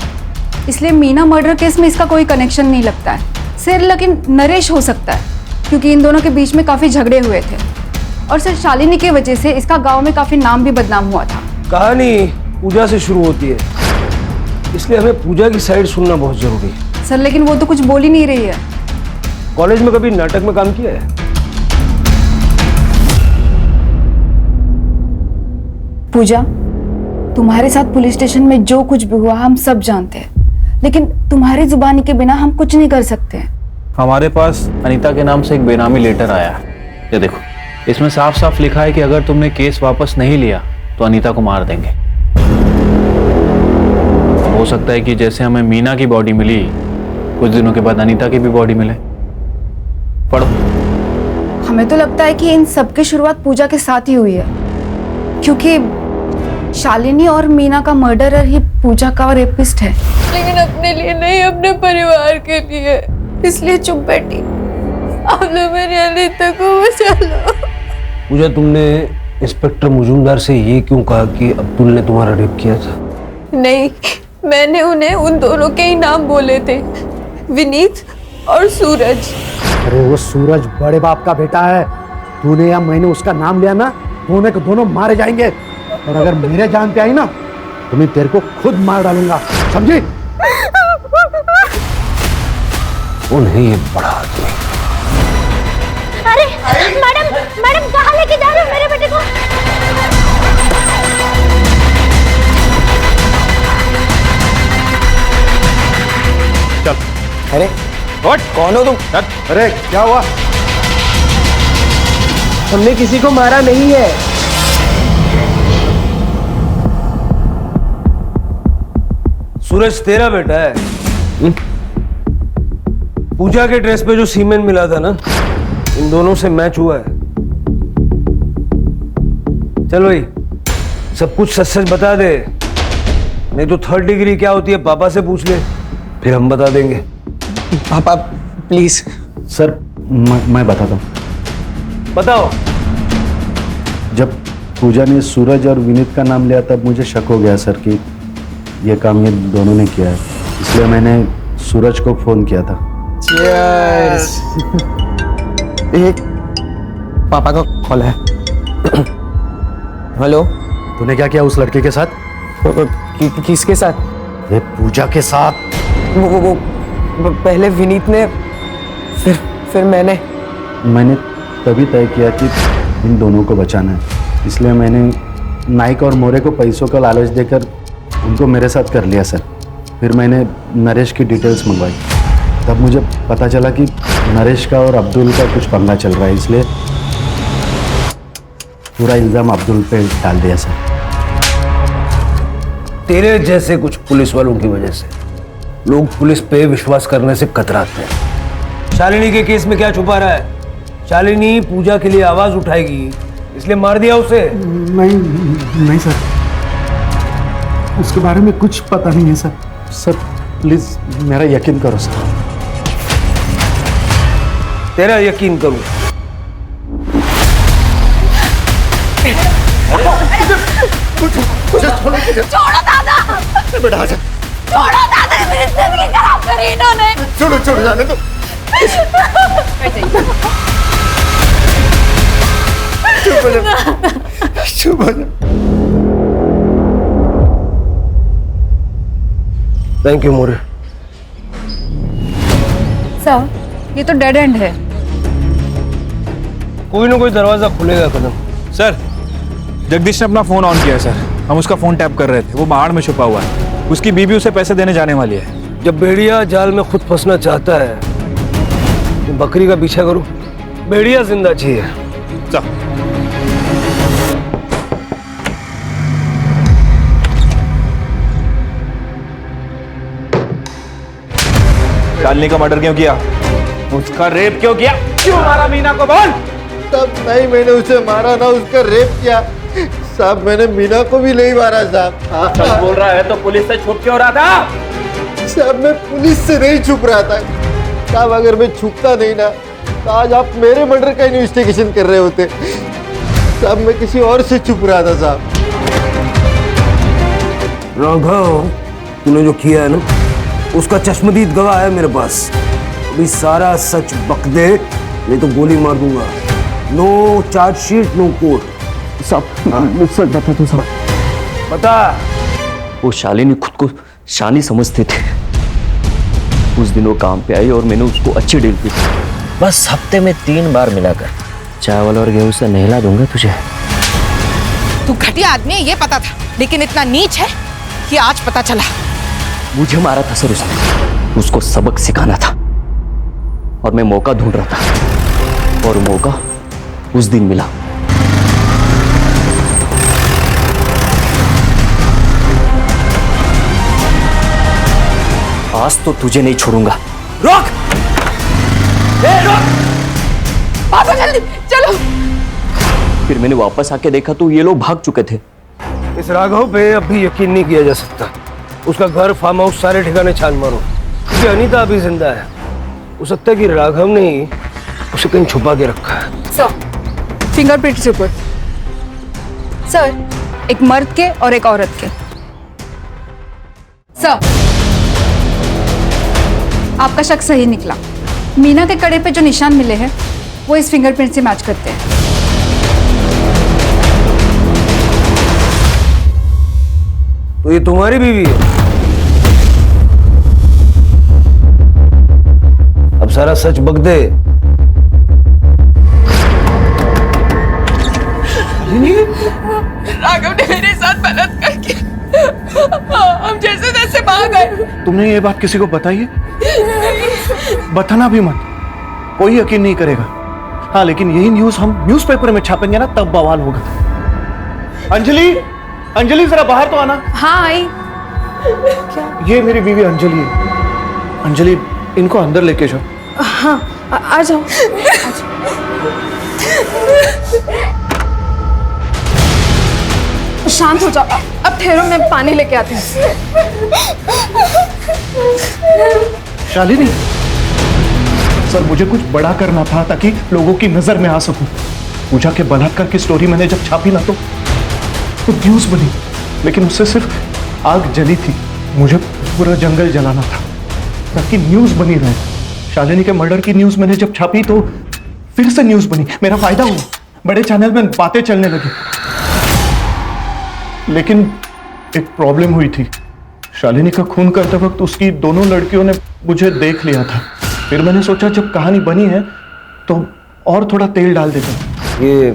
इसलिए मीना मर्डर केस में इसका कोई कनेक्शन नहीं लगता है। सर, लेकिन नरेश हो सकता है क्योंकि इन दोनों के बीच में काफी झगड़े हुए थे और सर शालिनी की वजह से इसका गांव में काफी नाम भी बदनाम हुआ था। कहानी पूजा से शुरू होती है, इसलिए हमें पूजा की साइड सुनना बहुत जरूरी है। सर, लेकिन वो तो कुछ बोल ही नहीं रही है। कॉलेज में कभी नाटक में काम किया है? पूजा, तुम्हारे साथ पुलिस स्टेशन में जो कुछ भी हुआ हम सब जानते हैं, लेकिन तुम्हारी जुबानी के बिना हम कुछ नहीं कर सकते। हमारे पास अनीता के नाम से एक बेनामी लेटर आया है, ये देखो। इसमें साफ साफ लिखा है कि अगर तुमने केस वापस नहीं लिया तो अनीता को मार देंगे। हो सकता है कि जैसे हमें मीना की बॉडी मिली, कुछ दिनों के बाद अनीता की भी बॉडी मिले। पढ़ो। हमें तो लगता है कि इन सब की शुरुआत पूजा के साथ ही हुई है, क्योंकि शालिनी और मीना का मर्डरर ही पूजा का रेपिस्ट है। लेकिन अपने लिए नहीं, अपने परिवार के लिए, इसलिए चुप बैठी। आप लोग मेरी अनीता को बचा लो। पूजा, तुमने इंस्पेक्टर मुजुमदार से ये क्यों कहा कि अब्दुल ने तुम्हारा रेप किया था? नहीं, मैंने उन्हें उन दोनों के ही नाम बोले थे, विनीत और सूरज। अरे वो सूरज बड़े बाप का बेटा है, तूने या मैंने उसका नाम लिया ना, दोनों के दोनों मारे जाएंगे। और अगर मेरे जान पे आई ना तो मैं तेरे को खुद मार डालूंगा, समझी? वो नहीं, ये बड़ा आदमी। अरे मैडम, मैडम कहाँ लेके जा रहे हो मेरे बेटे को? चल। अरे कौन हो तुम? अरे क्या हुआ? हमने किसी को मारा नहीं है। सूरज तेरा बेटा है। पूजा के ड्रेस पे जो सीमेन मिला था ना, इन दोनों से मैच हुआ है। चलो भाई, सब कुछ सच सच बता दे, नहीं तो 3rd डिग्री क्या होती है पापा से पूछ ले, फिर हम बता देंगे। पापा प्लीज। सर मैं बताता हूँ। बताओ। जब पूजा ने सूरज और विनीत का नाम लिया तब मुझे शक हो गया सर कि ये काम ये दोनों ने किया है, इसलिए मैंने सूरज को फोन किया था। Cheers। एक पापा का कॉल है। हेलो। तूने क्या किया उस लड़के के साथ? किसके साथ? ये पूजा के साथ। वो पहले विनीत ने, फिर मैंने तभी तय किया कि इन दोनों को बचाना है, इसलिए मैंने नाइक और मोरे को पैसों का लालच देकर उनको मेरे साथ कर लिया सर। फिर मैंने नरेश की डिटेल्स मंगवाई, तब मुझे पता चला कि नरेश का और अब्दुल का कुछ पंगा चल रहा है, इसलिए पूरा इल्जाम अब्दुल पे डाल दिया सर। तेरे जैसे कुछ पुलिस वालों की वजह से लोग पुलिस पे विश्वास करने से कतराते हैं। शालिनी के केस में क्या छुपा रहा है? शालिनी पूजा के लिए आवाज उठाएगी, इसलिए मार दिया उसे। नहीं सर, उसके बारे में कुछ पता नहीं है सर। सर प्लीज मेरा यकीन करो सर। तेरा यकीन करूं? छोड़ो दादा। बेटा आजा। छोड़ो दादा, मेरी जिंदगी खराब करी इन्होंने। छोड़ो जाने दो। चुप हो जा। Thank you more. सर, ये तो डेड एंड है। कोई ना कोई दरवाजा खुलेगा कदम। सर, जगदीश ने अपना फोन ऑन किया है सर। हम उसका फोन टैप कर रहे थे, वो बाहर में छुपा हुआ है। उसकी बीबी उसे पैसे देने जाने वाली है। जब भेड़िया जाल में खुद फंसना चाहता है तो बकरी का पीछा करो, भेड़िया जिंदा चाहिए। चल। शालिनी का मर्डर क्यों किया? उसका रेप क्यों किया? क्यों मारा मीना को? बोल। तब नहीं मैंने उसे मारा ना उसका रेप किया साहब। मैंने मीना को भी नहीं मारा साहब। सच बोल रहा है तो पुलिस से छुप क्यों रहा था? साहब मैं पुलिस से नहीं छुप रहा था साहब। अगर मैं छुपता नहीं ना तो आज आप मेरे मर्डर का इन्वेस्टिगेशन कर रहे होते साहब। मैं किसी और से छुप रहा था साहब। राघव, तूने जो किया है ना, उसका चश्मदीद गवाह है मेरे पास। अभी सारा सच बक दे, नहीं तो गोली मार दूंगा। No chargesheet, no court. साहब सच बता दो साहब। बता। वो शालिनी खुद को शानी समझते थे। उस दिन वो काम पे आई और मैंने उसको अच्छी डील की। बस हफ्ते में 3 बार मिलाकर चावल और गेहूं से नहला दूंगा तुझे। तू घटिया आदमी है ये पता था, लेकिन इतना नीच है कि आज पता चला। मुझे मारा था सर उसने। उसको सबक सिखाना था और मैं मौका ढूंढ रहा था और मौका उस दिन मिला। आज तो तुझे नहीं छोड़ूंगा। रोक! रोक! पापा जल्दी चलो। फिर मैंने वापस आके देखा तो ये लोग भाग चुके थे। इस राघव पे अब भी यकीन नहीं किया जा सकता। उसका घर, फार्म हाउस, सारे ठिकाने छान मारो, क्योंकि अनीता अभी जिंदा है। हो सकता है कि राघव ने ही उसे कहीं छुपा के रखा है। Sir, fingerprints report. सर, एक मर्द के और एक औरत के। सर, आपका शक सही निकला। मीना के कड़े पे जो निशान मिले हैं वो इस फिंगरप्रिंट से मैच करते हैं। तो ये तुम्हारी बीवी है? अब सारा सच बक दे। राघव ने मेरे साथ बलात्कार किया। हम जैसे तैसे भाग गए। तुमने ये बात किसी को बताई है? बताना भी मत, कोई यकीन नहीं करेगा। हाँ, लेकिन यही न्यूज़ हम न्यूज़पेपर में छापेंगे ना, तब बवाल होगा। अंजलि, अंजलि जरा बाहर तो आना। हाँ आई। क्या? ये मेरी बीवी अंजलि है। अंजलि, इनको अंदर लेके जाओ। हाँ, आ जाओ। शांत हो जाओ। अब ठहरो, मैं पानी लेके आती हूँ। शालिनी, सर मुझे कुछ बड़ा करना था ताकि लोगों की नजर में आ सकूं। पूजा के बलात्कार की स्टोरी मैंने जब छापी ना तो न्यूज बनी, लेकिन उससे सिर्फ आग जली थी। मुझे पूरा जंगल जलाना था ताकि न्यूज बनी रहे। शालिनी के मर्डर की न्यूज मैंने जब छापी तो फिर से न्यूज बनी, मेरा फायदा हुआ, बड़े चैनल में बातें चलने लगी। लेकिन एक प्रॉब्लम हुई थी। शालिनी का खून करते वक्त उसकी दोनों लड़कियों ने मुझे देख लिया था। फिर मैंने सोचा जब कहानी बनी है तो और थोड़ा तेल डाल देते। ये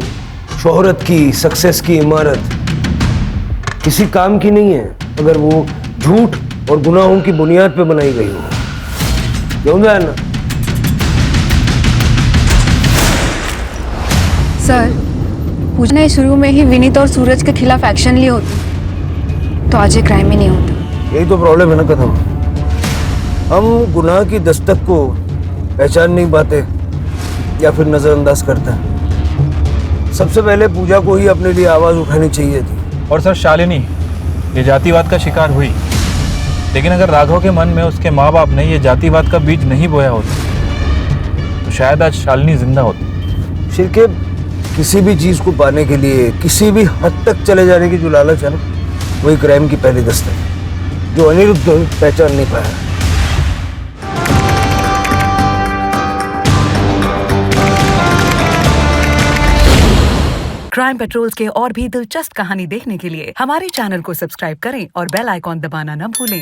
शोहरत की, सक्सेस की इमारत किसी काम की नहीं है अगर वो झूठ और गुनाहों की बुनियाद पे बनाई गई हो। क्यों ना? सर, पूजा ने शुरू में ही विनीत और सूरज के खिलाफ एक्शन लिए होते तो आज ये क्राइम ही नहीं होता। यही तो प्रॉब्लम है ना कदम। हम गुनाह की दस्तक को पहचान नहीं पाते या फिर नजरअंदाज करते हैं। सबसे पहले पूजा को ही अपने लिए आवाज उठानी चाहिए थी। और सर, शालिनी ये जातिवाद का शिकार हुई, लेकिन अगर राघव के मन में उसके माँ बाप ने ये जातिवाद का बीज नहीं बोया होता तो शायद आज शालिनी जिंदा होती। शिरके किसी भी चीज को पाने के लिए किसी भी हद तक चले जाने की जो लालच है ना, वही क्राइम की पहली दस्तक है जो अनिरुद्ध पहचान नहीं पाया। क्राइम पेट्रोल्स के और भी दिलचस्प कहानी देखने के लिए हमारे चैनल को सब्सक्राइब करें और बेल आइकॉन दबाना न भूलें।